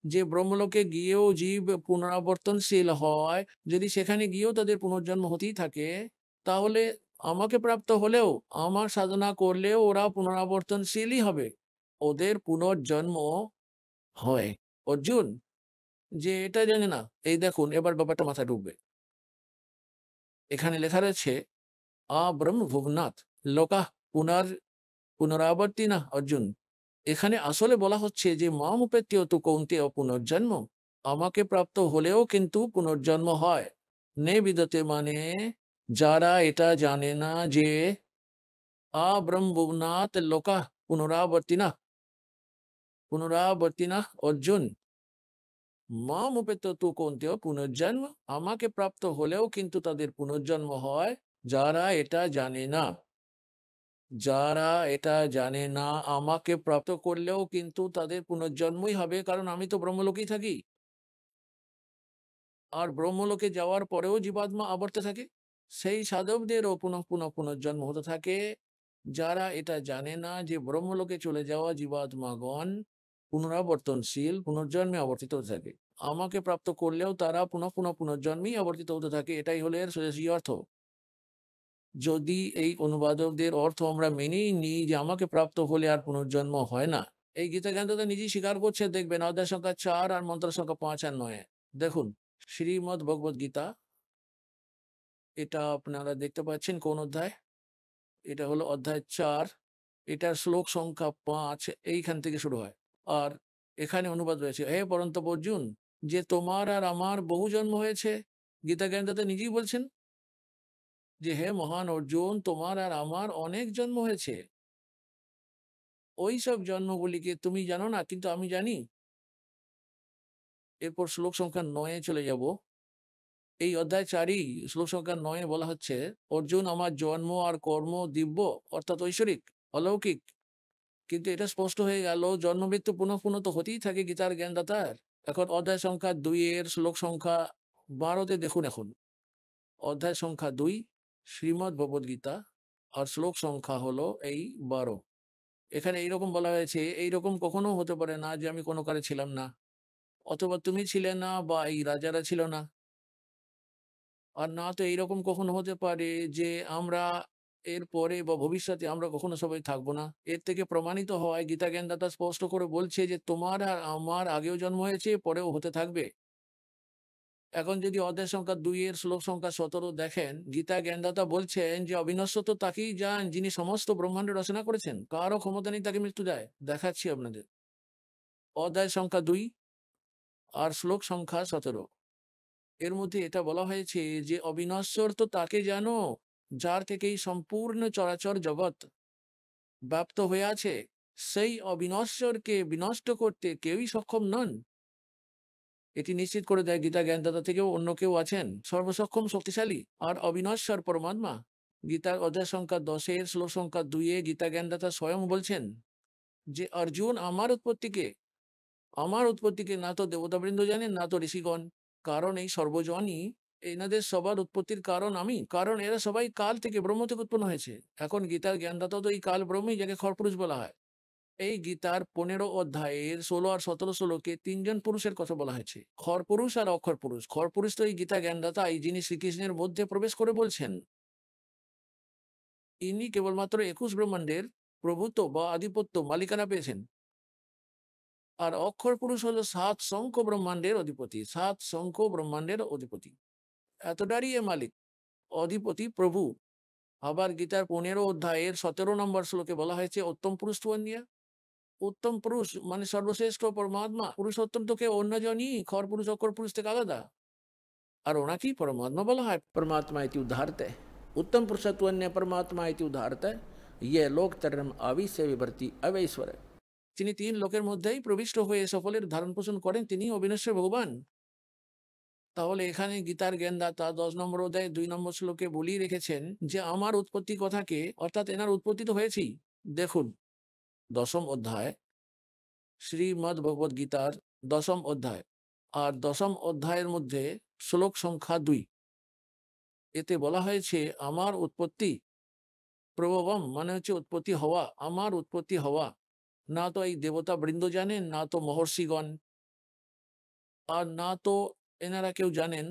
যে ব্রহ্মলোকে গিয়েও জীব পুনরাবর্তনশীল হয়, যদি সেখানে গিয়েও তাদের পুনর্জন্ম হতেই থাকে, তাহলে আমাকে প্রাপ্ত হলেও, আমার সাধনা করলেও ওরা পুনরাবর্তনশীলই হবে, ওদের পুনর্জন্ম হয়। অর্জুন যে এটা জানে না, এই দেখুন এবার ব্যাপারটা মাথায় ঢুকবে। এখানে লেখা রয়েছে ব্রহ্ম ভুবনাথ লোকা পুনরাবর্তী না। অর্জুন, এখানে আসলে বলা হচ্ছে যে মাম উপেত্য তু কৌন্তেয় পুনর্জন্ম, আমাকে প্রাপ্ত হলেও কিন্তু পুনর্জন্ম হয়। নে বিদতে মানে যারা এটা জানে না যে ব্রহ্মভুবনাথ লোকা পুনরাবর্তী না। অর্জুন, মাম উপেত্য তু কৌন্তেয় পুনর্জন্ম, আমাকে প্রাপ্ত হলেও কিন্তু তাদের পুনর্জন্ম হয়। যারা এটা জানে না, যারা এটা জানে না, আমাকে প্রাপ্ত করলেও কিন্তু তাদের পুনর্জন্মই হবে, কারণ আমি তো ব্রহ্মলোকেই থাকি। আর ব্রহ্মলোকে যাওয়ার পরেও জীবাত্মা আবর্তে থাকে, সেই সাধকদেরও পুনঃ পুনঃ পুনর্জন্ম হতে থাকে। যারা এটা জানে না যে ব্রহ্মলোকে চলে যাওয়া জীবাত্মাগণ পুনরাবর্তনশীল, পুনর্জন্মে আবর্তিত হতে থাকে, আমাকে প্রাপ্ত করলেও তারা পুনঃ পুনঃ পুনর্জন্মেই আবর্তিত হতে থাকে। এটাই হলো এর সোজাসুজি অর্থ। যদি এই অনুবাদকদের অর্থ আমরা মেনেই নিই যে আমাকে প্রাপ্ত হলে আর পুনর্জন্ম হয় না, এই গীতা জ্ঞানদাতা নিজেই স্বীকার করছে। দেখবেন অধ্যায় সংখ্যা 4 আর মন্ত্র সংখ্যা 5 আর 9। দেখুন, শ্রীমদ্ ভগবদ গীতা, এটা আপনারা দেখতে পাচ্ছেন কোন অধ্যায়? এটা হলো অধ্যায় 4, এটার শ্লোক সংখ্যা 5, এইখান থেকে শুরু হয়। আর এখানে অনুবাদ রয়েছে, হে পরন্তপ অর্জুন, যে তোমার আর আমার বহু জন্ম হয়েছে। গীতা জ্ঞানদাতা নিজেই বলছেন যে হে মহান অর্জুন, তোমার আর আমার অনেক জন্ম হয়েছে। ওই সব জন্মগুলিকে তুমি জানো না, কিন্তু আমি জানি। এরপর শ্লোক সংখ্যা 9 চলে যাব। এই অধ্যায় 4ই শ্লোক সংখ্যা 9 বলা হচ্ছে, অর্জুন, আমার জন্ম আর কর্ম দিব্য অর্থাৎ ঐশ্বরিক, অলৌকিক। কিন্তু এটা স্পষ্ট হয়ে গেল জন্ম মৃত্যু পুনঃ পুনঃ তো হতেই থাকে গীতার জ্ঞানদাতার। এখন অধ্যায় সংখ্যা 2 এর শ্লোক সংখ্যা 12তে দেখুন। এখন অধ্যায় সংখ্যা 2 শ্রীমদ্ ভগবদ গীতা, আর শ্লোক সংখ্যা হলো এই 12। এখানে এইরকম বলা হয়েছে, এইরকম কখনো হতে পারে না যে আমি কোনো কালে ছিলাম না, অথবা তুমি ছিলে না, বা এই রাজারা ছিল না। আর না তো এইরকম কখনো হতে পারে যে আমরা এর পরে বা ভবিষ্যতে আমরা কখনো সবাই থাকবো না। এর থেকে প্রমাণিত হয় গীতা জ্ঞানদাতা স্পষ্ট করে বলছে যে তোমার আর আমার আগেও জন্ম হয়েছে, পরেও হতে থাকবে। এখন যদি অধ্যায় সংখ্যা 2 এর শ্লোক সংখ্যা 17 দেখেন, গীতা জ্ঞানদাতা বলছেন যে অবিনশ্বর তো তাকেই যান যিনি সমস্ত ব্রহ্মাণ্ড রচনা করেছেন, কারও ক্ষমতা নেই তাকে মৃত্যু দেয়। দেখাচ্ছি আপনাদের। অধ্যায় সংখ্যা 2 আর শ্লোক সংখ্যা 17, এর মধ্যে এটা বলা হয়েছে যে অবিনশ্বর তো তাকে জানো যার থেকেই সম্পূর্ণ চরাচর জগৎ ব্যাপ্ত হয়ে আছে। সেই অবিনশ্বরকে বিনষ্ট করতে কেউই সক্ষম নন। এটি নিশ্চিত করে দেয় গীতা জ্ঞানদাতা থেকেও অন্য কেউ আছেন সর্বসক্ষম, শক্তিশালী আর অবিনশ্বর পরমাত্মা। গীতার অধ্যায় সংখ্যা 10 এর শ্লোক সংখ্যা 2 এ গীতা জ্ঞানদাতা স্বয়ং বলছেন যে অর্জুন, আমার উৎপত্তিকে না তো দেবতাবৃন্দ জানেন, না তো ঋষিগণ, কারণ এই সর্বজনই, এনাদের সবার উৎপত্তির কারণ আমি, কারণ এরা সবাই কাল থেকে, ব্রহ্ম থেকে উৎপন্ন হয়েছে। এখন গীতার জ্ঞানদাতা তো এই কাল ব্রহ্মই, যাকে খরপুরুষ বলা হয়। এই গীতার 15 অধ্যায়ের 16 আর 17 শ্লোকে 3 জন পুরুষের কথা বলা হয়েছে, খরপুরুষ আর অক্ষর পুরুষ। খরপুরুষ তো এই গীতা জ্ঞানদাতাই, যিনি শ্রীকৃষ্ণের মধ্যে প্রবেশ করে বলছেন। ইনি কেবলমাত্র 21 ব্রহ্মাণ্ডের প্রভুত্ব বা আধিপত্য, মালিকানা পেয়েছেন। আর অক্ষর পুরুষ হলো 7 শঙ্খ ব্রহ্মাণ্ডের অধিপতি, 7 শঙ্খ ব্রহ্মাণ্ডের অধিপতি। এতটারই এ মালিক, অধিপতি, প্রভু। আবার গীতার 15 অধ্যায়ের 17 নম্বর শ্লোকে বলা হয়েছে উত্তম পুরুষ তুয়ান্নিয়া। উত্তম পুরুষ মানে সর্বশ্রেষ্ঠ পরমাত্মা। পুরুষোত্তম তো কেউ অন্যজনই, খর পুরুষ অক্ষর পুরুষ থেকে আলাদা। আর ওনাকেই পরমাত্মা বলা হয়। परमात्मा इति उदाहरते उत्तम पुरुषत्वन्य परमात्मा इति उदाहरते ये लोक तरम आविश्य विभर्ति अवैश्वर। তিনি 3 লোকের মধ্যেই প্রবিষ্ট হয়ে সকলের ধারণ পোষণ করেন, তিনি অবিনশ্বর ভগবান। তাহলে এখানে গীতার জ্ঞানদাতা 10 নম্বর অধ্যায় 2 নম্বর শ্লোকে বলিয়ে রেখেছেন যে আমার উৎপত্তি কথাকে, অর্থাৎ এনার উৎপত্তি তো হয়েছি। দেখুন 10ম অধ্যায় শ্রীমদ্ ভগবদ গীতার 10ম অধ্যায়, আর 10ম অধ্যায়ের মধ্যে শ্লোক সংখ্যা 2, এতে বলা হয়েছে আমার উৎপত্তি, প্রভবম মানে হচ্ছে উৎপত্তি হওয়া, আমার উৎপত্তি হওয়া না তো এই দেবতা বৃন্দ জানেন, না তো মহর্ষিগণ, আর না তো এনারা কেউ জানেন।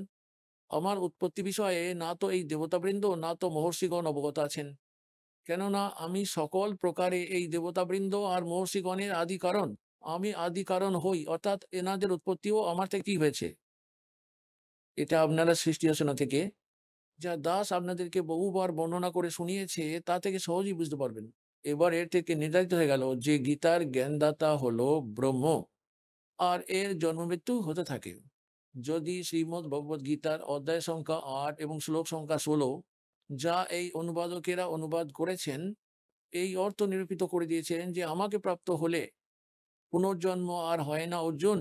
আমার উৎপত্তি বিষয়ে না তো এই দেবতাবৃন্দ, না তো মহর্ষিগণ অবগত আছেন। কেননা আমি সকল প্রকারে এই দেবতাবৃন্দ আর মহর্ষিগণের আদি কারণ, আমি আদি কারণ হই, অর্থাৎ এনাদের উৎপত্তিও আমার থেকেই হয়েছে। এটা আপনারা সৃষ্টি রচনা থেকে, যা দাস আপনাদেরকে বহুবার বর্ণনা করে শুনিয়েছে, তা থেকে সহজেই বুঝতে পারবেন। এবার এর থেকে নির্ধারিত হয়ে গেল যে গীতার জ্ঞানদাতা হলো ব্রহ্ম, আর এর জন্মমৃত্যু হতে থাকে। যদি শ্রীমদ্ ভগবদ গীতার অধ্যায় সংখ্যা 8 এবং শ্লোক সংখ্যা 16, যা এই অনুবাদকেরা অনুবাদ করেছেন, এই অর্থ নিরূপিত করে দিয়েছেন যে আমাকে প্রাপ্ত হলে পুনর্জন্ম আর হয় না অর্জুন।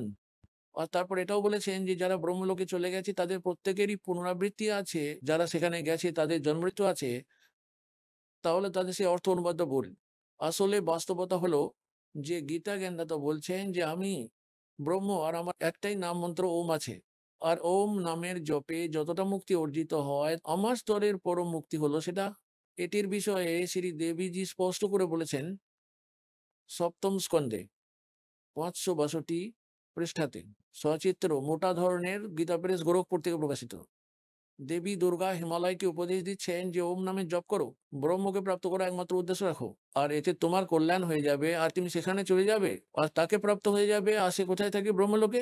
আর তারপর এটাও বলেছেন যে যারা ব্রহ্মলোকে চলে গেছে তাদের প্রত্যেকেরই পুনরাবৃত্তি আছে, যারা সেখানে গেছে তাদের জন্মমৃত্যু আছে। তাহলে তাদের সেই অর্থ অনুবাদ ভুল। আসলে বাস্তবতা হলো যে গীতা জ্ঞানদাতা বলছেন যে আমি ব্রহ্ম, আর আমার একটাই নাম মন্ত্র ওম আছে। আর ওম নামের জপে যতটা মুক্তি অর্জিত হয়, আমার স্তরের পরম মুক্তি হলো সেটা। এটির বিষয়ে শ্রী দেবীজি স্পষ্ট করে বলেছেন সপ্তম স্কন্ধে 562 পৃষ্ঠাতে, সচিত্র মোটা ধরনের গীতা প্রেস গোরখপুর থেকে প্রকাশিত। দেবী দুর্গা হিমালয়কে উপদেশ দিচ্ছেন যে ওম নামে জপ করো, ব্রহ্মকে প্রাপ্ত করা একমাত্র উদ্দেশ্য রাখো, আর এতে তোমার কল্যাণ হয়ে যাবে, আর তুমি সেখানে চলে যাবে আর তাকে প্রাপ্ত হয়ে যাবে। আর সে কোথায় থাকে? ব্রহ্মলোকে।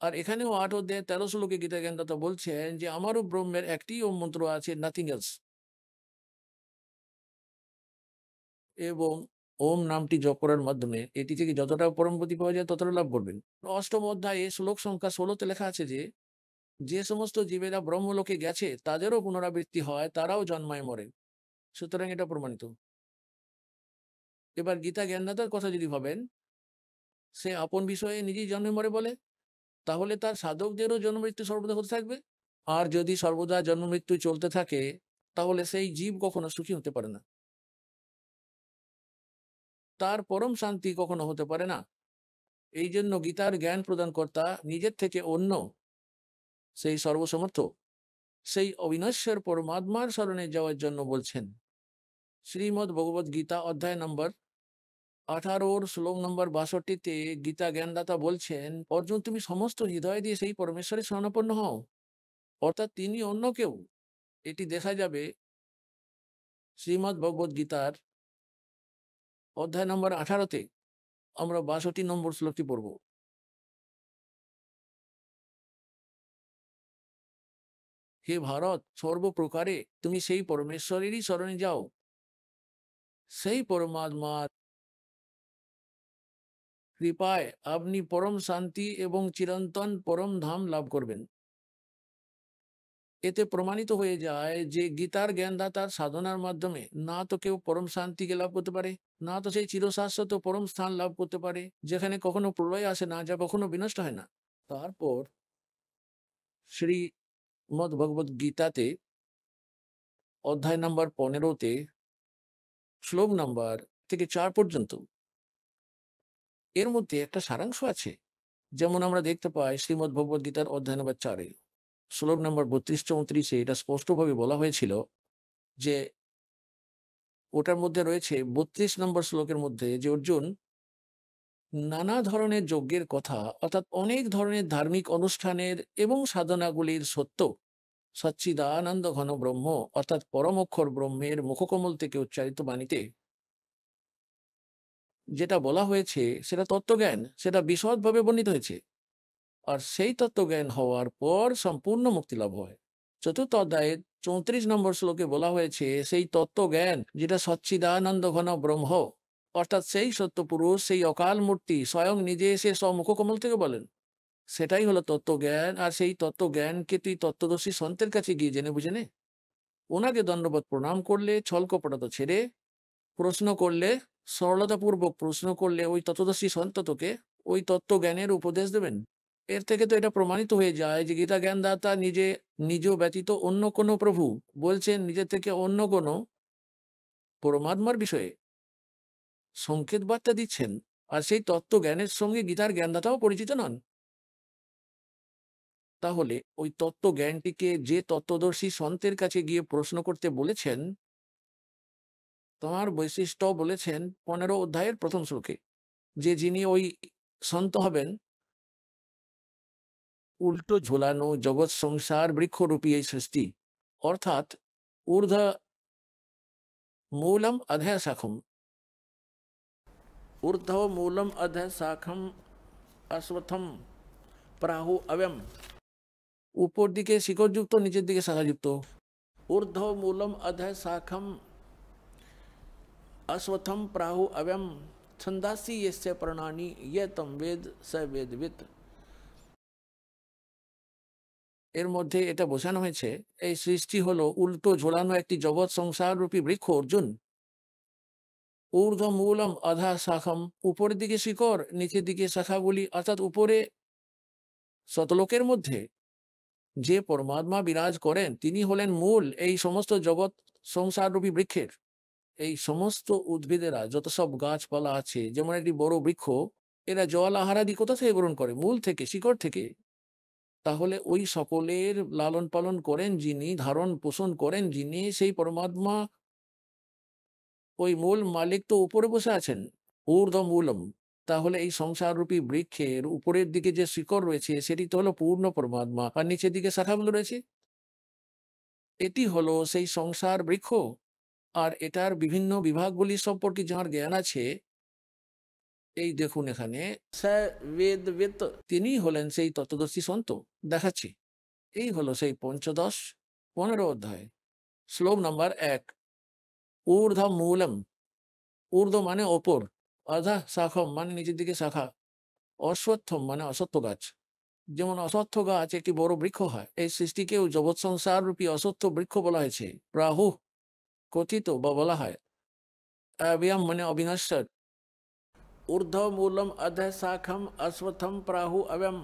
আর এখানেও 8 অধ্যায় 13 শ্লোকে গীতা জ্ঞানদাতা বলছেন যে আমারও ব্রহ্মের একটি ওম মন্ত্র আছে, নাথিং এলস। এবং ওম নামটি জপ করার মাধ্যমে এটি থেকে যতটা পরমগতি পাওয়া যায় ততটা লাভ করবেন। অষ্টম অধ্যায়ে শ্লোক সংখ্যা 16তে লেখা আছে যে যে সমস্ত জীবেরা ব্রহ্মলোকে গেছে তাদেরও পুনরাবৃত্তি হয়, তারাও জন্মায় মরে। সুতরাং এটা প্রমাণিত। এবার গীতা জ্ঞানদাতার কথা যদি ভাবেন, সে আপন বিষয়ে নিজেই জন্মে মরে বলে, তাহলে তার সাধকদেরও জন্ম মৃত্যু সর্বদা হতে থাকবে। আর যদি সর্বদা জন্ম মৃত্যু চলতে থাকে তাহলে সেই জীব কখনো সুখী হতে পারে না, তার পরম শান্তি কখনো হতে পারে না। এই জন্য গীতার জ্ঞান প্রদান কর্তা নিজের থেকে অন্য সেই সর্বসমর্থ, সেই অবিনশ্বর পরমাত্মার শরণে যাওয়ার জন্য বলছেন। শ্রীমদ্ ভগবদ গীতা অধ্যায় নম্বর 18 শ্লোক নম্বর 62তে গীতা জ্ঞানদাতা বলছেন, অর্জুন তুমি সমস্ত হৃদয় দিয়ে সেই পরমেশ্বরের শরণাপন্ন হও, অর্থাৎ তিনি অন্য কেউ। এটি দেখা যাবে শ্রীমদ্ ভগবদ গীতার অধ্যায় নম্বর 18তে। আমরা 62 নম্বর শ্লোকটি পড়ব। হে ভারত, সর্বপ্রকারে তুমি সেই পরমেশ্বরেরই শরণে যাও, সেই পরমাত্মার কৃপায় আপনি পরম শান্তি এবং চিরন্তন পরম ধাম লাভ করবেন। এতে প্রমাণিত হয়ে যায় যে গীতার জ্ঞানদাতার সাধনার মাধ্যমে না তো কেউ পরম শান্তিকে লাভ করতে পারে, না তো সেই চিরশাশ্বত পরম স্থান লাভ করতে পারে যেখানে কখনো প্রলয় আসে না, যা কখনো বিনষ্ট হয় না। তারপর শ্রীমদ্ ভগবদ গীতাতে অধ্যায় নম্বর 15তে শ্লোক নম্বর থেকে 4 পর্যন্ত এর মধ্যে একটা সারাংশ আছে। যেমন আমরা দেখতে পাই শ্রীমদ্ ভগবদ গীতার অধ্যায় নম্বর 4 শ্লোক নম্বর 32-34 এটা স্পষ্টভাবে বলা হয়েছিল যে ওটার মধ্যে রয়েছে 32 নম্বর শ্লোকের মধ্যে যে অর্জুন নানা ধরনের যজ্ঞের কথা, অর্থাৎ অনেক ধরনের ধার্মিক অনুষ্ঠানের এবং সাধনাগুলির সত্য সচ্চিদানন্দ ঘন ব্রহ্ম অর্থাৎ পরম অক্ষর ব্রহ্মের মুখকমল থেকে উচ্চারিত বাণীতে যেটা বলা হয়েছে সেটা তত্ত্বজ্ঞান, সেটা বিশদভাবে বর্ণিত হয়েছে। আর সেই তত্ত্বজ্ঞান হওয়ার পর সম্পূর্ণ মুক্তি লাভ হয়। চতুর্থ অধ্যায়ের 34 নম্বর শ্লোকে বলা হয়েছে সেই তত্ত্বজ্ঞান যেটা সচ্চিদানন্দ ঘন ব্রহ্ম অর্থাৎ সেই সত্য পুরুষ, সেই অকাল মূর্তি স্বয়ং নিজে এসে স্বমুখ কমল থেকে বলেন, সেটাই হলো তত্ত্বজ্ঞান। আর সেই তত্ত্বজ্ঞানকে তুই তত্ত্বদর্শী সন্তের কাছে গিয়ে জেনে বুঝে নে। ওনাকে দণ্ডবত প্রণাম করলে, ছল কপটতা ছেড়ে প্রশ্ন করলে, সরলতাপূর্বক প্রশ্ন করলে ওই তত্ত্বদর্শী সন্ত তোকে ওই তত্ত্বজ্ঞানের উপদেশ দেবেন। এর থেকে তো এটা প্রমাণিত হয়ে যায় যে গীতা জ্ঞানদাতা নিজ ব্যতীত অন্য কোনো প্রভু বলছেন, নিজের থেকে অন্য কোনো পরমাত্মার বিষয়ে সংকেত বার্তা দিচ্ছেন। আর সেই তত্ত্বজ্ঞানের সঙ্গে গীতার জ্ঞানদাতাও পরিচিত নন। তাহলে ওই তত্ত্বজ্ঞানটিকে যে তত্ত্বদর্শী সন্তের কাছে গিয়ে প্রশ্ন করতে বলেছেন, তাঁর বৈশিষ্ট্য বলেছেন 15 অধ্যায়ের প্রথম শ্লোকে, যে যিনি ওই সন্ত হবেন উল্টো ঝোলানো জগৎ সংসার বৃক্ষরূপী এই সৃষ্টি, অর্থাৎ ঊর্ধ্ব মূলম অধঃ শাখম, ঊর্ধ্ব মূলম অধঃ শাখম অশ্বথম প্রাহু অব্যম, উপর দিকে শিকড়যুক্ত, নিচের দিকে শাখাযুক্ত। ঊর্ধ্ব মূলম অধঃ শাখম অশ্বথম প্রাহু অব্যম ছন্দাসি यस्य पर्णानि ये तम वेद स वेदविद। এর মধ্যে এটা বোঝানো হয়েছে এই সৃষ্টি হলো উল্টো ঝোলানো একটি জগৎ সংসার রূপী বৃক্ষ। অর্জুন, ঊর্ধ্ব মূলম অধঃ শাখম, উপরের দিকে শিকড়, নিচের দিকে শাখাগুলি, অর্থাৎ উপরে শতলোকের মধ্যে যে পরমাত্মা বিরাজ করেন তিনি হলেন মূল এই সমস্ত জগৎ সংসার রূপী বৃক্ষের। এই সমস্ত উদ্ভিদেরা যত সব গাছপালা আছে, যেমন একটি বড় বৃক্ষ, এরা জল আহারাদি কোথা থেকে গ্রহণ করে? মূল থেকে, শিকড় থেকে। তাহলে ওই সকলের লালন পালন করেন যিনি, ধারণ পোষণ করেন যিনি, সেই পরমাত্মা, ওই মূল মালিক তো উপরে বসে আছেন, ঊর্ধ্বমূলম। তাহলে এই সংসার রূপী বৃক্ষের উপরের দিকে যে শিকড় রয়েছে সেটি তো হলো পূর্ণ পরমাত্মা, আর নিচের দিকে শাখাগুলো রয়েছে, এটি হলো সেই সংসার বৃক্ষ। আর এটার বিভিন্ন বিভাগগুলি সম্পর্কে যার জ্ঞান আছে, এই দেখুন এখানে স বেদবিৎ, তিনি হলেন সেই তত্ত্বদর্শী সন্ত। দেখাচ্ছি, এই হলো সেই পঞ্চদশ 15 অধ্যায়, শ্লোক নাম্বার 1। ঊর্ধ্বমূলম, ঊর্ধ্ব মানে ওপর, অধা শাখম মানে নিচের দিকে শাখা, অশ্বত্থম মানে অসত্য গাছ। যেমন অসত্য গাছ একটি বড় বৃক্ষ হয়, এই সৃষ্টিকেও জগৎ সংসার রূপী অসত্য বৃক্ষ বলা হয়েছে। রাহু কথিত বা বলা হয়, অব্যয়ম মানে অবিনশ্বর। ঊর্ধ্বমূলম অধ শাখম অশ্বত্থম প্রাহু অব্যয়ম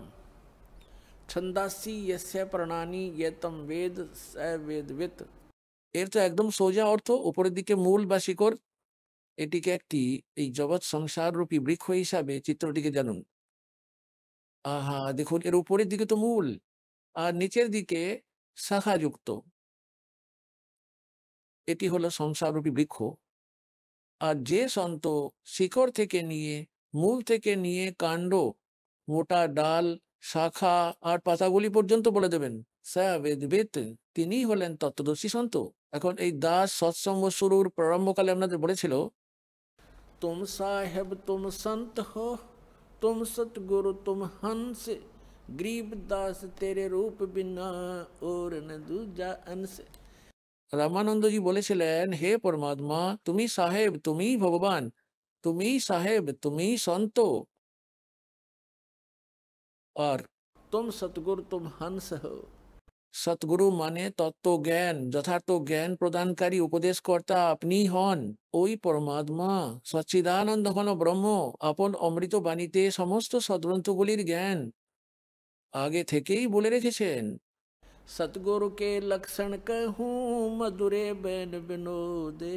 ছন্দাসি यस्य প্রণানি ইয়তম বেদ স বেদবিৎ। এর তো একদম সোজা অর্থ, উপরের দিকে মূল বা শিকড়। এটিকে একটি এই জগৎ সংসার রূপী বৃক্ষ হিসাবে চিত্রটিকে জানুন। আহা দেখুন, এর উপরের দিকে তো মূল আর নিচের দিকে শাখাযুক্ত, এটি হলো সংসাররূপী বৃক্ষ। আর যে সন্ত শিকড় থেকে নিয়ে, মূল থেকে নিয়ে কাণ্ড, মোটা ডাল, শাখা আর পাতাগুলি পর্যন্ত বলে দেবেন, বেদ, তিনি হলেন তত্ত্বদর্শী সন্ত। এখন এই দাস সৎসঙ্গ শুরুর প্রারম্ভকালে আপনাদের বলেছিল, तुम साहेब तुम संत हो, तुम सतगुरु तुम हंस, गरीबदास तेरे रूप बिना और न दूजा अंश। রামানন্দজি বলেছিলেন, হে পরমাত্মা, তুমি সাহেব, তুমি ভগবান, তুমি সাহেব, তুমি সন্ত, আর তুম সতগুরু তুম হংস হো। সতগুরু মানে তত্ত্ব জ্ঞান, যথার্থ জ্ঞান প্রদানকারী উপদেশকর্তা আপনি হন। ওই পরমাত্মা সচ্চিদানন্দ ঘন ব্রহ্ম আপন অমৃত বাণীতে সমস্ত সদ্গ্রন্থগুলির জ্ঞান আগে থেকেই বলে রেখেছেন। सतगुरु के लक्षण कहूँ मधुरे बैन विनोदे,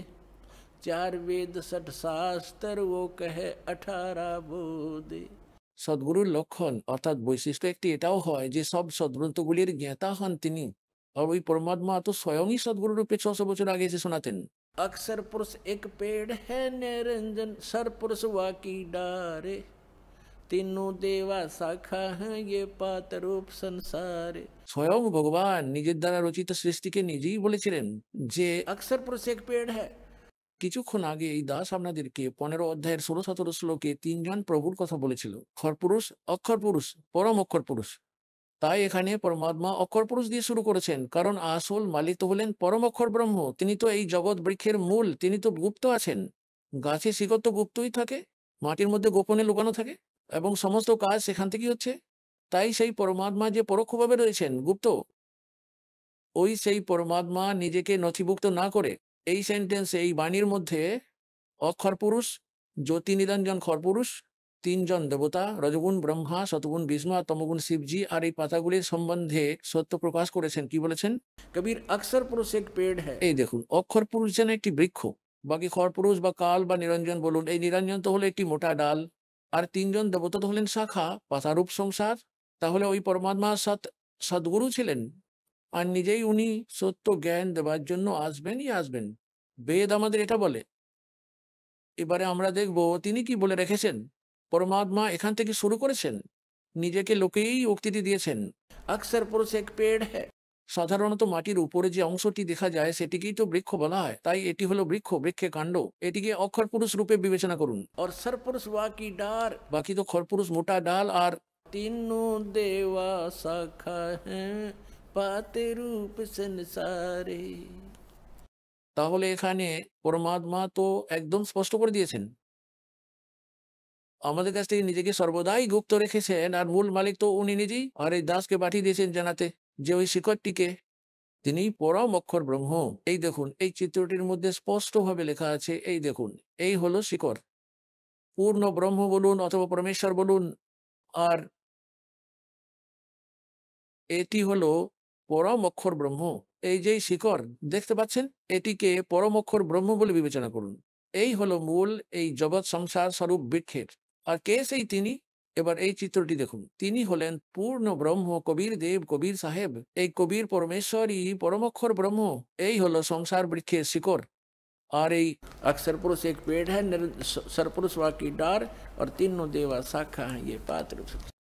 4 वेद 60 शास्त्र वो कहे 18 बोधे। সদ্গুরুর লক্ষণ অর্থাৎ বৈশিষ্ট্য একটি এটাও হয় যে সব সদ্গ্রন্থগুলির জ্ঞাতা হন তিনি। আর ওই পরমাত্মা তো স্বয়ংই সদ্গুরু রূপে 600 বছর আগে এসে শোনাতেন। अक्षर पुरुष एक पेड़ है निरंजन, सर पुरुष वाकी डारे, तीनों देवा शाखा हैं ये पात रूप संसारे। স্বয়ং ভগবান নিজের দ্বারা রচিত সৃষ্টিকে নিজেই বলেছিলেন যে অক্ষর পুরুষ এক পেড় হ্যায়। কিছুক্ষণ আগে এই দাস আপনাদেরকে 15 অধ্যায়ের 16-17 শ্লোকে 3 জন প্রভুর কথা বলেছিল, খরপুরুষ, অক্ষর পুরুষ, পরম অক্ষর পুরুষ। তাই এখানে পরমাত্মা অক্ষর পুরুষ দিয়ে শুরু করেছেন, কারণ আসল মালিক তো হলেন পরম অক্ষর ব্রহ্ম। তিনি তো এই জগৎ বৃক্ষের মূল, তিনি তো গুপ্ত আছেন। গাছে শিকড় তো গুপ্তই থাকে, মাটির মধ্যে গোপনে লুকানো থাকে, এবং সমস্ত কাজ সেখান থেকেই হচ্ছে। তাই সেই পরমাত্মা যে পরোক্ষভাবে রয়েছেন, গুপ্ত, ওই সেই পরমাত্মা নিজেকে নথিভুক্ত না করে এই সেন্টেন্সে, এই বাণীর মধ্যে অক্ষর পুরুষ, জ্যোতি নিরঞ্জন খরপুরুষ, 3 জন দেবতা, রজগুণ ব্রহ্মা, শতগুণ বিষ্ণু আর তমগুণ শিবজি, আর এই পাতাগুলির সম্বন্ধে সত্য প্রকাশ করেছেন। কি বলেছেন? কবির অক্ষর পুরুষ এক পেড় হ্যায়। এই দেখুন, অক্ষর পুরুষ যেন একটি বৃক্ষ, বাকি খরপুরুষ বা কাল বা নিরঞ্জন বলুন, এই নিরঞ্জন তো হলো একটি মোটা ডাল, আর 3 জন দেবতা তো হলেন শাখা, পাতারূপ সংসার। তাহলে ওই পরমাত্মা সদ্গুরু ছিলেন, আর নিজেই উনি সত্য জ্ঞান দেওয়ার জন্য আসবেনই আসবেন। বেদ আমাদের এটা বলে। এবারে আমরা দেখব তিনি কি বলে রেখেছেন। পরমাত্মা এখান থেকে শুরু করেছেন, নিজেকে লোকেই উক্তিটি দিয়েছেন, অক্ষর পুরুষ এক পেড় হ্যায়। সাধারণত মাটির উপরে যে অংশটি দেখা যায় সেটিকেই তো বৃক্ষ বলা হয়, তাই এটি হলো বৃক্ষ, বৃক্ষে কাণ্ড। এটিকে অক্ষর পুরুষ রূপে বিবেচনা করুন। আর সর পুরুষ বাকি ডার, বাকি তো খরপুরুষ মোটা ডাল, আর तीनों देवा शाखा हैं पाते रूप संसारे। তাহলে এখানে পরমাত্মা তো একদম স্পষ্ট করে দিয়েছেন, আমাদের কাছ থেকে নিজেকে সর্বদাই গুপ্ত রেখেছেন, আর মূল মালিক তো উনি নিজেই। আর এই দাসকে পাঠিয়ে দিয়েছেন জানাতে যে ওই শিকড়টিকে তিনি পরম অক্ষর ব্রহ্ম। এই দেখুন, এই চিত্রটির মধ্যে স্পষ্টভাবে লেখা আছে, এই দেখুন, এই হলো শিকড়, পূর্ণ ব্রহ্ম বলুন অথবা পরমেশ্বর বলুন, আর এটি হলো পরম অক্ষর ব্রহ্ম। এই যে শিকড় দেখতে পাচ্ছেন, এটিকে পরম অক্ষর ব্রহ্ম বলে বিবেচনা করুন। এই হলো মূল এই জগৎ সংসার স্বরূপ বৃক্ষের। আর কে সেই তিনি? এবার এই চিত্রটি দেখুন, তিনি হলেন পূর্ণ ব্রহ্ম কবির দেব কবির সাহেব। এই কবির পরমেশ্বরই পরমক্ষর ব্রহ্ম। এই হলো সংসার বৃক্ষের শিকড়। और এই अक्षर पुरुष एक पेड़ है, सरपुरुष की डार और तीनों देवा शाखा है ये पात्र।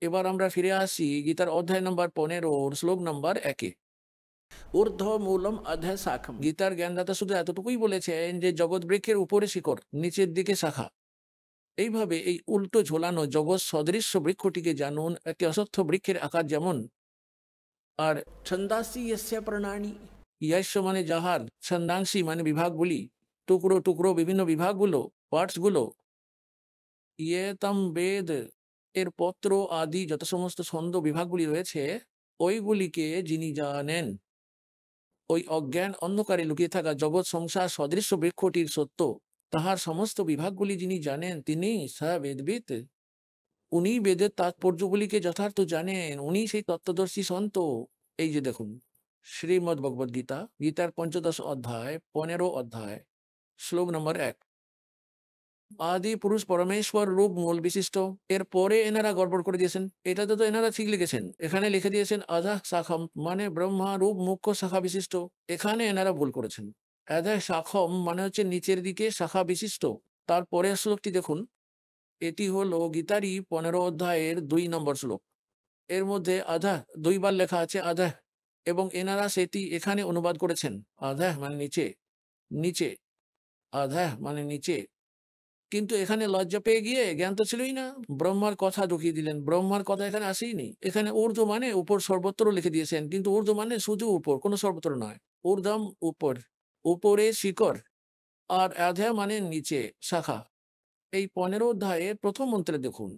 এবার আমরা ফিরে আসি গীতার অধ্যায় নম্বর 15 শ্লোক নম্বর 1-এ। ঊর্ধ্ব মূলম অধ্যায় শাখম। গীতার জ্ঞানদাতা শুধু এতটুকুই বলেছেন যে জগৎ বৃক্ষের উপরে শিকড়, নিচের দিকে শাখা। এইভাবে এই উল্টো ঝোলানো জগৎ সদৃশ্য বৃক্ষটিকে জানুন। একটি অশ্বত্থ বৃক্ষের আকার যেমন, আর ছন্দাসি यस्य প্রণানী, यश মানে যাহার, ছন্দাংশী মানে বিভাগগুলি, টুকরো টুকরো বিভিন্ন বিভাগগুলো, পার্টসগুলো, ইয়ে তম বেদ এর পত্র আদি যত সমস্ত ছন্দ বিভাগগুলি রয়েছে, ওইগুলিকে যিনি জানেন, ওই অজ্ঞান অন্ধকারে লুকিয়ে থাকা জগৎ সংসার সদৃশ্য বৃক্ষটির সত্য, তাহার সমস্ত বিভাগগুলি যিনি জানেন, তিনি সা বেদবিদ। উনি বেদের তাৎপর্যগুলিকে যথার্থ জানেন, উনি সেই তত্ত্বদর্শী সন্ত। এই যে দেখুন, শ্রীমদ্ ভগবদ গীতা, গীতার 15 অধ্যায় 15 অধ্যায় শ্লোক নম্বর 1। আদি পুরুষ পরমেশ্বর রূপ মূল বিশিষ্ট। এরপরে এনারা গড়বড় করে দিয়েছেন। এটাতে তো এনারা ঠিক লিখেছেন, এখানে লিখে দিয়েছেন আধাহ শাখম মানে ব্রহ্মা রূপ মুখ্য শাখা বিশিষ্ট। এখানে এনারা ভুল করেছেন। আধাহ শাখম মানে হচ্ছে নিচের দিকে শাখা বিশিষ্ট। তারপরে শ্লোকটি দেখুন, এটি হলো গীতারই 15 অধ্যায়ের 2 নম্বর শ্লোক। এর মধ্যে আধাহ 2 বার লেখা আছে আধাহ, এবং এনারা সেটি এখানে অনুবাদ করেছেন আধাহ মানে নিচে, নিচে, আধাহ মানে নিচে। কিন্তু এখানে লজ্জা পেয়ে গিয়ে, জ্ঞান তো ছিলই না, ব্রহ্মার কথা ঢুকিয়ে দিলেন। ব্রহ্মার কথা এখানে আসেইনি। এখানে ঊর্ধ্ব মানে উপর সর্বত্র লিখে দিয়েছেন, কিন্তু ঊর্ধ্ব মানে শুধু উপর, কোনো সর্বত্র নয়। ঊর্ধ্বম উপর, উপরে শিকড়, আর আধা মানে নিচে শাখা। এই 15 অধ্যায়ের প্রথম মন্ত্রে দেখুন,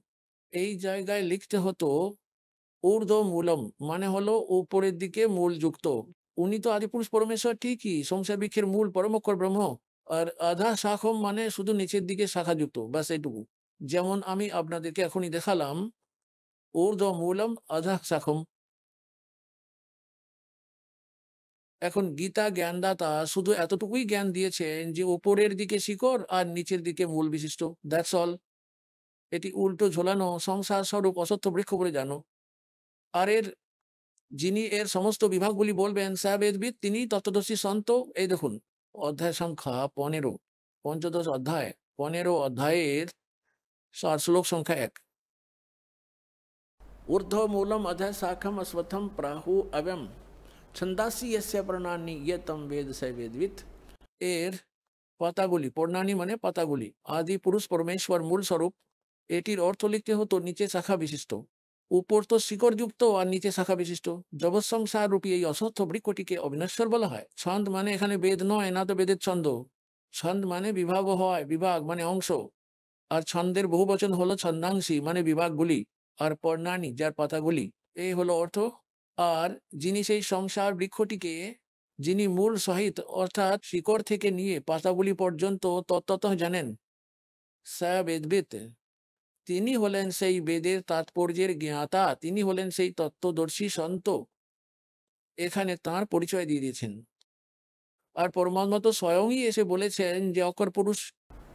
এই জায়গায় লিখতে হতো ঊর্ধ্ব মূলম মানে হলো উপরের দিকে মূল যুক্ত। উনি তো আদিপুরুষ পরমেশ্বর ঠিকই, সংসার বৃক্ষের মূল পরমক্ষর ব্রহ্ম। আর আধা শাখম মানে শুধু নিচের দিকে শাখা যুক্ত, ব্যাস এইটুকু। যেমন আমি আপনাদেরকে এখনই দেখালাম, ঊর্ধ্ব মূলম আধা শাখম। এখন গীতা জ্ঞানদাতা শুধু এতটুকুই জ্ঞান দিয়েছেন যে উপরের দিকে শিকড় আর নিচের দিকে মূল বিশিষ্ট, দ্যাটস অল। এটি উল্টো ঝোলানো সংসার স্বরূপ অসত্য বৃক্ষ বলে জানো। আর যিনি এর সমস্ত বিভাগগুলি বলবেন সা বেদবিদ, তিনি তত্ত্বদর্শী সন্ত। এই দেখুন অধ্যায় সংখ্যা 15, 15 অধ্যায় 15 অধ্যায়ের শ্লোক সংখ্যা 1। ঊর্ধ্ব মূলম অধ্যায় শাখম অশ্বত্থম প্রাহু অব্যম ছন্দাসি यस्य প্রণানী ইয়ে তম বেদ স বেদবিদ। এর পাতাগুলি, পর্ণানী মানে পাতাগুলি, আদি পুরুষ পরমেশ্বর মূল স্বরূপ। এটির অর্থ লিখতে হতো নিচে শাখা বিশিষ্ট। উপর তো শিকড় যুক্ত আর নিচে শাখা বিশিষ্ট। জগৎ সংসার রূপী এই অসত্য বৃক্ষটিকে অবিনশ্বর বলা হয়। ছন্দ মানে এখানে বেদ নয়, না তো বেদের ছন্দ। ছন্দ মানে বিভাগ হয়, বিভাগ মানে অংশ। আর ছন্দের বহু বচন হলো ছন্দাংশী মানে বিভাগগুলি, আর পর্ণানী যার পাতাগুলি। এই হলো অর্থ। আর যিনি সেই সংসার বৃক্ষটিকে, যিনি মূল সহিত অর্থাৎ শিকড় থেকে নিয়ে পাতাগুলি পর্যন্ত তত্ত্বতঃ জানেন, সা বেদবিদ, তিনি হলেন সেই বেদের তাৎপর্যের জ্ঞাতা, তিনি হলেন সেই তত্ত্বদর্শী সন্ত। এখানে তাঁর পরিচয় দিয়ে দিয়েছেন। আর পরমাত্মা তো স্বয়ংই এসে বলেছেন যে অকর পুরুষ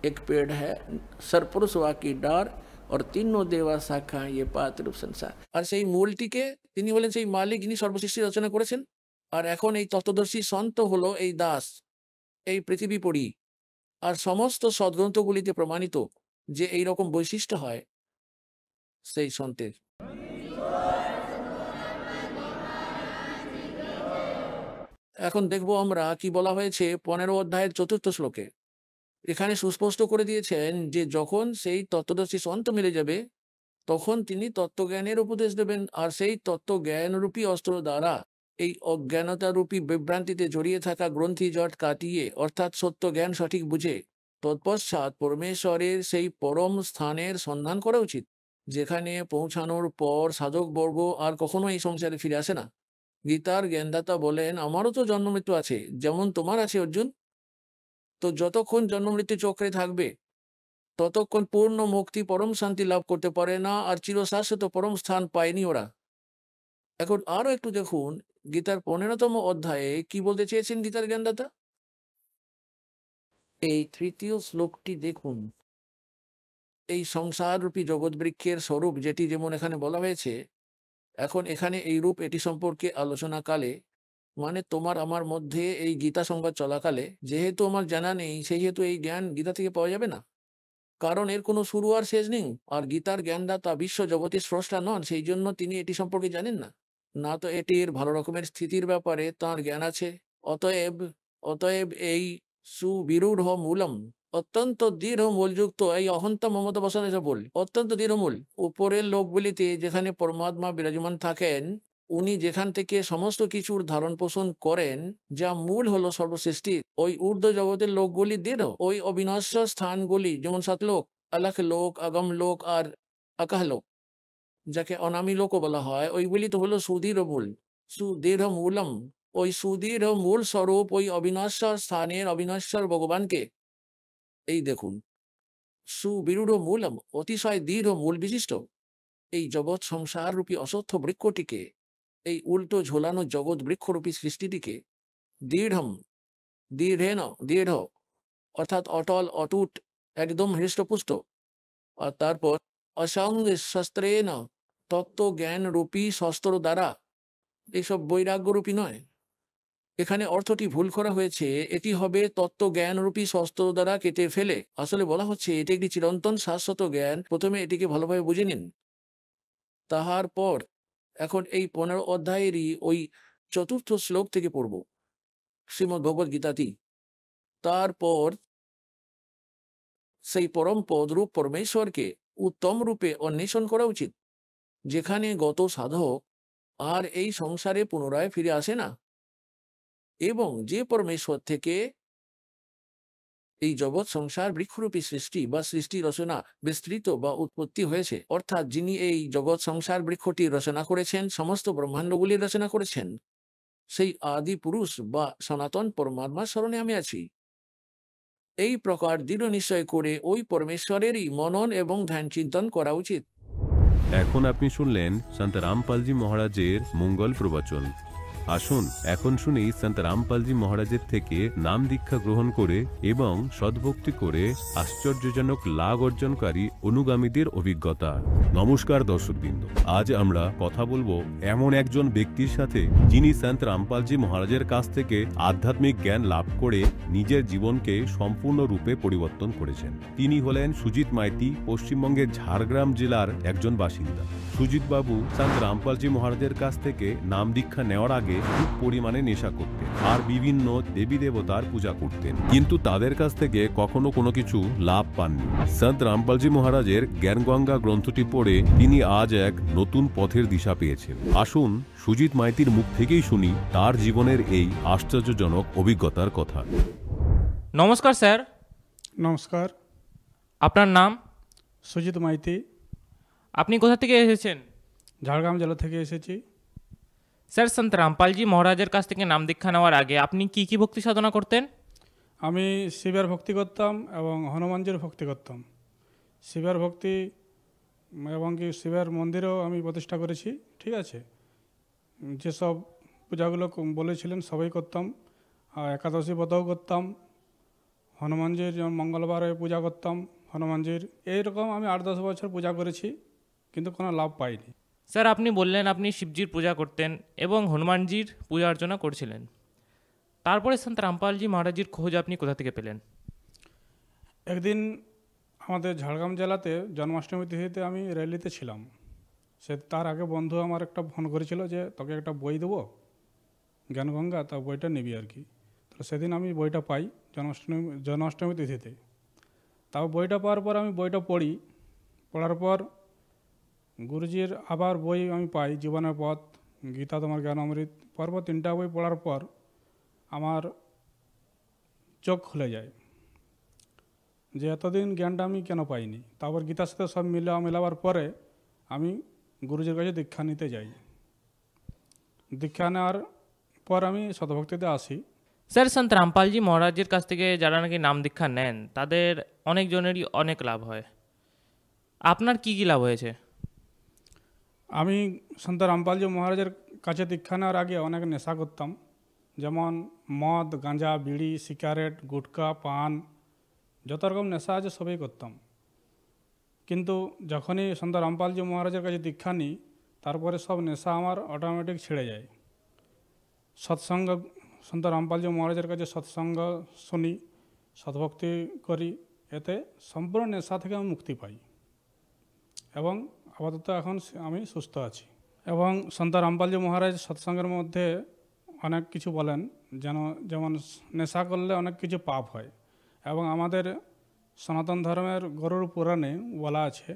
এক পেड़ है, सरपुरुष की डार और तीनों देवा शाखा ये पात्र संसार। আর সেই মূলটিকে তিনি হলেন সেই মালিক, যিনি সর্বসৃষ্টি রচনা করেছেন। আর এখন এই তত্ত্বদর্শী সন্ত হলো এই দাস, এই পৃথিবী পড়ি। আর সমস্ত সদ্গ্রন্থগুলিতে প্রমাণিত যে এই রকম বৈশিষ্ট্য হয় সেই সন্তের। এখন দেখবো আমরা কি বলা হয়েছে 15 অধ্যায়ের 4র্থ শ্লোকে। এখানে সুস্পষ্ট করে দিয়েছেন যে যখন সেই তত্ত্বদর্শী সন্ত মিলে যাবে, তখন তিনি তত্ত্বজ্ঞানের উপদেশ দেবেন। আর সেই তত্ত্বজ্ঞানরূপী অস্ত্র দ্বারা এই অজ্ঞানতারূপী বিভ্রান্তিতে জড়িয়ে থাকা গ্রন্থি জট কাটিয়ে, অর্থাৎ সত্য জ্ঞান সঠিক বুঝে তৎপশ্চাৎ পরমেশ্বরের সেই পরম স্থানের সন্ধান করা উচিত, যেখানে পৌঁছানোর পর সাধকবর্গ আর কখনো এই সংসারে ফিরে আসে না। গীতার জ্ঞানদাতা বলেন, আমারও তো জন্ম মৃত্যু আছে, যেমন তোমার আছে অর্জুন। তো যতক্ষণ জন্ম মৃত্যু চক্রে থাকবে, ততক্ষণ পূর্ণ মুক্তি পরম শান্তি লাভ করতে পারে না, আর চিরশাশ্বত পরম স্থান পায়নি ওরা। এখন আরো একটু দেখুন গীতার 15তম অধ্যায়ে কি বলতে চেয়েছেন গীতার জ্ঞানদাতা। এই 3য় শ্লোকটি দেখুন, এই সংসার রূপী জগৎ বৃক্ষের স্বরূপ যেটি যেমন এখানে বলা হয়েছে, এখন এখানে এই রূপ এটি সম্পর্কে আলোচনাকালে মানে তোমার আমার মধ্যে এই গীতা সংবাদ চলাকালে যেহেতু আমার জানা নেই, সেহেতু এই জ্ঞান গীতা থেকে পাওয়া যাবে না, কারণ এর কোনো শুরু আর শেষ নেই। আর গীতার জ্ঞানদাতা বিশ্ব জগতের স্রষ্টা নন, সেই জন্য তিনি এটি সম্পর্কে জানেন না। না তো এটির ভালো রকমের স্থিতির ব্যাপারে তাঁর জ্ঞান আছে। অতএব অতএব এই সুবিরূঢ় মূলম, অত্যন্ত দৃঢ় মূলযুক্ত এই অহন্তা মমতা বসানো বল, অত্যন্ত দৃঢ় মূল উপরের লোকগুলিতে যেখানে পরমাত্মা বিরাজমান থাকেন, উনি যেখান থেকে সমস্ত কিছুর ধারণ পোষণ করেন, যা মূল হলো সর্বসৃষ্টি, ওই ঊর্ধ্ব জগতের লোকগুলি দৃঢ়, ওই অবিনশ্বর স্থানগুলি যেমন সাতলোক, আলাখ লোক, আগম লোক আর আকাহ লোক, যাকে অনামী লোকও বলা হয়, ওইগুলি তো হলো সুদৃঢ় মূল, সুদৃঢ় মূলম। ওই সুদৃঢ় মূল স্বরূপ ওই অবিনশ্বর স্থানের অবিনশ্বর ভগবানকে এই দেখুন, সুবিরূঢ় মূলম, অতিশয় দৃঢ় মূল বিশিষ্ট এই জগৎ সংসার রূপী অসত্য বৃক্ষটিকে, এই উল্টো ঝোলানো জগৎ বৃক্ষরূপী সৃষ্টিটিকে দৃঢ়ম, দৃঢ়েন, দৃঢ় অর্থাৎ অটল, অটুট, একদম হৃষ্টপুষ্ট। আর তারপর অসঙ্গ শস্ত্রেন, তত্ত্ব জ্ঞান রূপী শস্ত্র দ্বারা, এইসব বৈরাগ্য রূপী নয়, এখানে অর্থটি ভুল করা হয়েছে, এটি হবে তত্ত্ব জ্ঞান রূপী শস্ত্র দ্বারা কেটে ফেলে। আসলে বলা হচ্ছে এটি একটি চিরন্তন শাশ্বত জ্ঞান, প্রথমে এটিকে ভালোভাবে বুঝে নিন। তাহার পর এখন এই 15 অধ্যায়েরই ওই 4র্থ শ্লোক থেকে পড়ব শ্রীমদ্ ভগবদ গীতাটি। তারপর সেই পরম পদরূপ পরমেশ্বরকে উত্তম রূপে অন্বেষণ করা উচিত, যেখানে গত সাধক আর এই সংসারে পুনরায় ফিরে আসে না, এবং যে পরমেশ্বর থেকে এই জগৎ সংসার বৃক্ষরূপী সৃষ্টি বা সৃষ্টি রচনা বিস্তৃত বা উৎপত্তি হয়েছে, অর্থাৎ যিনি এই জগৎ সংসার বৃক্ষটি রচনা করেছেন, সমস্ত ব্রহ্মাণ্ডগুলি রচনা করেছেন, সেই আদি পুরুষ বা সনাতন পরমাত্মার স্মরণে আমি আছি। এই প্রকার দৃঢ় নিশ্চয় করে ওই পরমেশ্বরেরই মনন এবং ধ্যান চিন্তন করা উচিত। এখন আপনি শুনলেন সন্ত রামপালজি মহারাজের মঙ্গল প্রবচন। আসুন এখন শুনি সন্ত রামপালজি মহারাজের থেকে নাম দীক্ষা গ্রহণ করে এবং সদ্ভক্তি করে আশ্চর্যজনক লাভ অর্জনকারী অনুগামীদের অভিজ্ঞতা। নমস্কার দর্শকবৃন্দ, আজ আমরা কথা বলবো এমন একজন ব্যক্তির সাথে যিনি সন্ত রামপালজি মহারাজের কাছ থেকে আধ্যাত্মিক জ্ঞান লাভ করে নিজের জীবনকে সম্পূর্ণরূপে পরিবর্তন করেছেন। তিনি হলেন সুজিত মাইতি, পশ্চিমবঙ্গের ঝাড়গ্রাম জেলার একজন বাসিন্দা। সুজিত বাবু সন্ত রামপালজি মহারাজের কাছ থেকে নাম দীক্ষা নেওয়ার আগে খুব পরিমাণে নেশা করতেন আর বিভিন্ন দেবী দেবতার পূজা করতেন, কিন্তু তাদের কাছ থেকে কখনো কোনো কিছু লাভ পাননি। সন্ত রামপালজি মহারাজের জ্ঞানগঙ্গা গ্রন্থটি পড়ে তিনি আজ এক নতুন পথের দিশা পেয়েছেন। আসুন সুজিত মাইতির মুখ থেকেই শুনি তার জীবনের এই আশ্চর্যজনক অভিজ্ঞতার কথা। নমস্কার স্যার। নমস্কার। আপনার নাম? সুজিত মাইতি। আপনি কোথা থেকে এসেছেন? ঝাড়গ্রাম জেলা থেকে এসেছি। স্যার, সন্ত রামপালজি মহারাজের কাছ থেকে নাম দীক্ষা নেওয়ার আগে আপনি কি কি ভক্তি সাধনা করতেন? আমি শিবের ভক্তি করতাম এবং হনুমানজির ভক্তি করতাম। শিবের ভক্তি এবং কি শিবের মন্দিরেও আমি প্রতিষ্ঠা করেছি, ঠিক আছে। যেসব পূজাগুলো বলেছিলেন সবাই করতাম, আর একাদশী ব্রতও করতাম। হনুমানজির যেমন মঙ্গলবারে পূজা করতাম হনুমানজির। এইরকম আমি 8-10 বছর পূজা করেছি, কিন্তু কোনো লাভ পাইনি। স্যার, আপনি বললেন আপনি শিবজির পূজা করতেন এবং হনুমানজির পূজা অর্চনা করছিলেন, তারপরে সন্ত রামপালজি মহারাজের খোঁজ আপনি কোথা থেকে পেলেন? একদিন আমাদের ঝাড়গ্রাম জেলাতে জন্মাষ্টমী তিথিতে আমি র্যালিতে ছিলাম। তার আগে বন্ধু আমার একটা ফোন করেছিল যে তোকে একটা বই দেবো জ্ঞানগঙ্গা, তা বইটা নিবি আর কি। তো সেদিন আমি বইটা পাই জন্মাষ্টমী তিথিতে। তাও বইটা পাওয়ার পর আমি বইটা পড়ি। পড়ার পর গুরুজির আবার বই আমি পাই, জীবনের পথ, গীতা তোমার জ্ঞান অমৃত। পরপর 3টা বই পড়ার পর আমার চোখ খুলে যায় যে এতদিন জ্ঞানটা আমি কেন পাইনি। তারপর গীতার সাথে সব মেলাবার পরে আমি গুরুজির কাছে দীক্ষা নিতে যাই। দীক্ষা নেওয়ার পর আমি শতভক্তিতে আসি। স্যার, সন্ত রামপালজি মহারাজের কাছ থেকে যারা নাকি নাম দীক্ষা নেন তাদের অনেকজনেরই অনেক লাভ হয়। আপনার কি কি লাভ হয়েছে? আমি সন্ত রামপালজি মহারাজের কাছে দীক্ষা নেওয়ার আগে অনেক নেশা করতাম, যেমন মদ, গাঁজা, বিড়ি, সিগারেট, গুটকা, পান, যত রকম নেশা আছে সবই করতাম। কিন্তু যখনই সন্ত রামপালজি মহারাজের কাছে দীক্ষা নিই, তারপরে সব নেশা আমার অটোমেটিক ছেড়ে যায়। সৎসঙ্গ, সন্ত রামপালজি মহারাজের কাছে সৎসঙ্গ শুনি, সদ্ভক্তি করি, এতে সম্পূর্ণ নেশা থেকে আমি মুক্তি পাই এবং আপাতত এখন আমি সুস্থ আছি। এবং সন্ত রামপালজি মহারাজ সৎসঙ্গের মধ্যে অনেক কিছু বলেন, যেমন নেশা করলে অনেক কিছু পাপ হয়, এবং আমাদের সনাতন ধর্মের গরুড় পুরাণে বলা আছে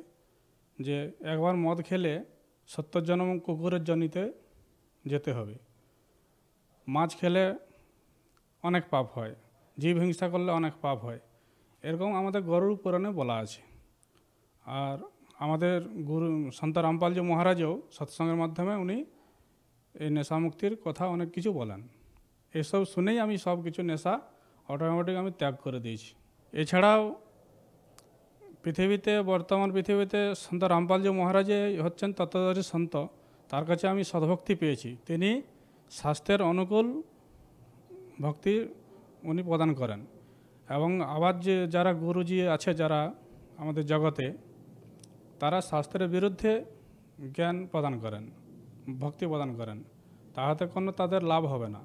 যে একবার মদ খেলে 70 জন্ম কুকুরের জনিতে যেতে হবে। মাছ খেলে অনেক পাপ হয়, জীব হিংসা করলে অনেক পাপ হয়, এরকম আমাদের গরুড় পুরাণে বলা আছে। আর আমাদের গুরু সন্ত রামপালজি মহারাজও সৎসঙ্গের মাধ্যমে উনি এই নেশামুক্তির কথা অনেক কিছু বলেন। এসব শুনেই আমি সব কিছু নেশা অটোমেটিক আমি ত্যাগ করে দিয়েছি। এছাড়াও বর্তমান পৃথিবীতে সন্ত রামপালজি মহারাজে হচ্ছেন তত্ত্বদর্শী সন্ত। তার কাছে আমি সদ্ভক্তি পেয়েছি। তিনি স্বাস্থ্যের অনুকূল ভক্তি উনি প্রদান করেন, এবং আবার যারা গুরুজি আছে যারা আমাদের জগতে, তারা শাস্ত্রের বিরুদ্ধে জ্ঞান প্রদান করেন, ভক্তি প্রদান করেন, তাহাতে কোনো তাদের লাভ হবে না।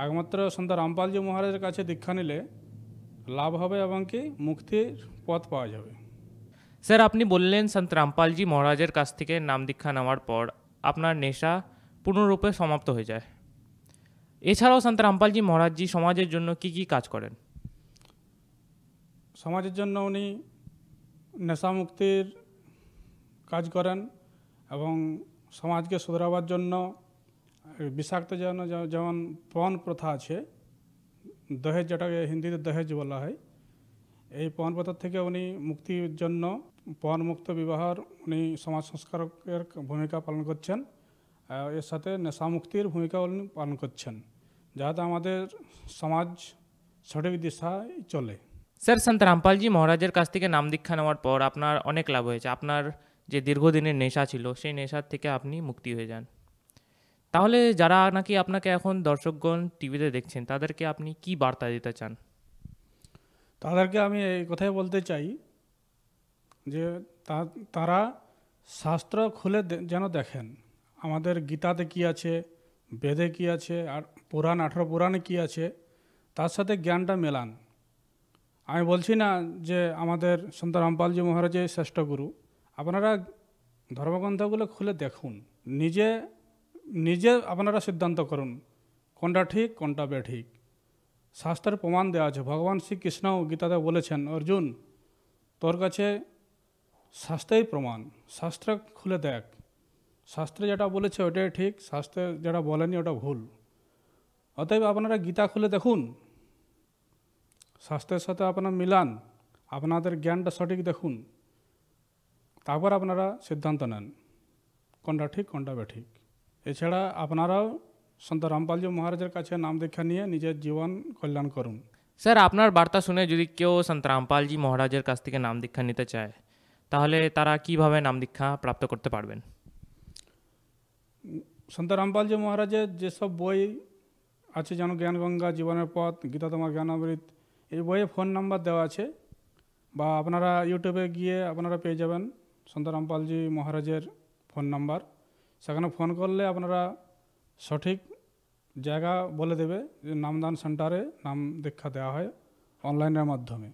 একমাত্র সন্ত রামপালজি মহারাজের কাছে দীক্ষা নিলে লাভ হবে এবং কি মুক্তির পথ পাওয়া যাবে। স্যার, আপনি বললেন সন্ত রামপালজি মহারাজের কাছ থেকে নাম দীক্ষা নেওয়ার পর আপনার নেশা পূর্ণরূপে সমাপ্ত হয়ে যায়। এছাড়াও সন্ত রামপালজি মহারাজজি সমাজের জন্য কি কি কাজ করেন? সমাজের জন্য উনি নেশামুক্তির কাজ করেন এবং সমাজকে শুধরাবার জন্য বিষাক্ত যেমন পণ প্রথা আছে, দহেজ, যেটাকে হিন্দিতে দহেজ বলা হয়, এই পণ প্রথা থেকে উনি মুক্তির জন্য পণ মুক্ত বিবাহর উনি সমাজ সংস্কারকের ভূমিকা পালন করছেন। এর সাথে নেশামুক্তির ভূমিকা উনি পালন করছেন, যাতে আমাদের সমাজ সঠিক দিশায় চলে। স্যার, সন্ত রামপালজি মহারাজের কাছ থেকে নাম দীক্ষা নেওয়ার পর আপনার অনেক লাভ হয়েছে। আপনার যে দীর্ঘদিনের নেশা ছিল, সেই নেশার থেকে আপনি মুক্তি হয়ে যান। তাহলে যারা নাকি আপনাকে এখন দর্শকগণ টিভিতে দেখছেন, তাদেরকে আপনি কি বার্তা দিতে চান? তাদেরকে আমি এই কথাই বলতে চাই যে তারা শাস্ত্র খুলে যেন দেখেন, আমাদের গীতাতে কি আছে, বেদে কি আছে, আর 18 পুরাণে কি আছে, তার সাথে জ্ঞানটা মেলান। আমি বলছি না যে আমাদের সন্ত রামপালজি মহারাজের শ্রেষ্ঠ গুরু। আপনারা ধর্মগ্রন্থগুলো খুলে দেখুন, নিজে আপনারা সিদ্ধান্ত করুন কোনটা ঠিক কোনটা বেঠিক। শাস্ত্রের প্রমাণ দেওয়া আছে। ভগবান শ্রীকৃষ্ণও গীতাতে বলেছেন, অর্জুন, তোর কাছে শাস্ত্রেই প্রমাণ, শাস্ত্র খুলে দেখ, শাস্ত্রে যেটা বলেছে ওটাই ঠিক, শাস্ত্রে যেটা বলেনি ওটা ভুল। অতএব আপনারা গীতা খুলে দেখুন, শাস্ত্রের সাথে আপনারা মিলান, আপনাদের জ্ঞানটা সঠিক দেখুন, তারপর আপনারা সিদ্ধান্ত নেন কোনটা ঠিক কোনটা বেঠিক। এছাড়া আপনারাও সন্ত রামপালজি মহারাজের কাছে নাম দীক্ষা নিয়ে নিজের জীবন কল্যাণ করুন। স্যার, আপনার বার্তা শুনে যদি কেউ সন্ত রামপালজি মহারাজের কাছ থেকে নাম দীক্ষা নিতে চায়, তাহলে তারা কিভাবে নাম দীক্ষা প্রাপ্ত করতে পারবেন? সন্ত রামপালজি মহারাজের যেসব বই আছে, যেন জ্ঞানগঙ্গা, জীবনের পথ, গীতা তোমার জ্ঞানামৃত, এই বইয়ে ফোন নাম্বার দেওয়া আছে, বা আপনারা ইউটিউবে গিয়ে আপনারা পেয়ে যাবেন সন্ত রামপালজি মহারাজের ফোন নাম্বার। সেখানে ফোন করলে আপনারা সঠিক জায়গা বলে দেবে যে নামদান সেন্টারে নাম দীক্ষা দেওয়া হয় অনলাইনের মাধ্যমে।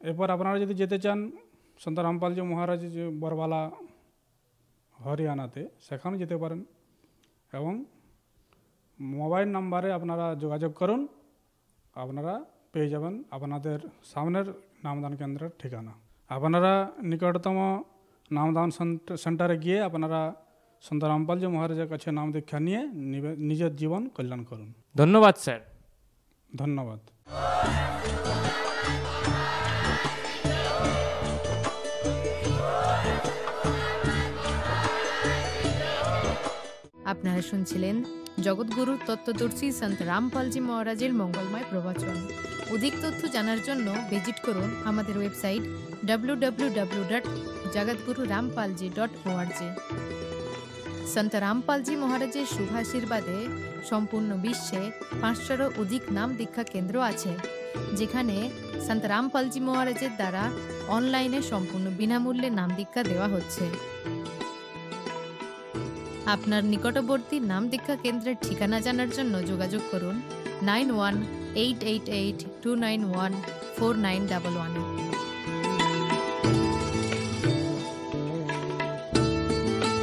এরপর আপনারা যদি যেতে চান সন্ত রামপালজি মহারাজ যে বরবালা হরিয়ানাতে, সেখানে যেতে পারেন, এবং মোবাইল নাম্বারে আপনারা যোগাযোগ করুন, আপনারা পেয়ে যাবেন আপনাদের সামনের নামদান কেন্দ্রের ঠিকানা। আপনারা নিকটতম নামদান সেন্টারে গিয়ে আপনারা সন্ত রামপালজি মহারাজের কাছে নাম দীক্ষা নিয়ে নিজের জীবন কল্যাণ করুন। ধন্যবাদ স্যার। ধন্যবাদ। আপনারা শুনছিলেন জগৎগুরু তত্ত্বদর্শী সন্ত রামপালজি মহারাজের মঙ্গলময় প্রবচন। অধিক তথ্য জানার জন্য ভিজিট করুন আমাদের ওয়েবসাইট www.jagatgururampalji.org। সন্ত রামপালজি মহারাজের শুভাশীর্বাদে সম্পূর্ণ বিশ্বে 500-এরও অধিক নাম দীক্ষা কেন্দ্র আছে। যেখানে সন্ত রামপালজি মহারাজের দ্বারা অনলাইনে সম্পূর্ণ বিনামূল্যে নাম দীক্ষা দেওয়া হচ্ছে। আপনার নিকটবর্তী নাম দীক্ষা কেন্দ্রের ঠিকানা জানার জন্য যোগাযোগ করুন 918882914911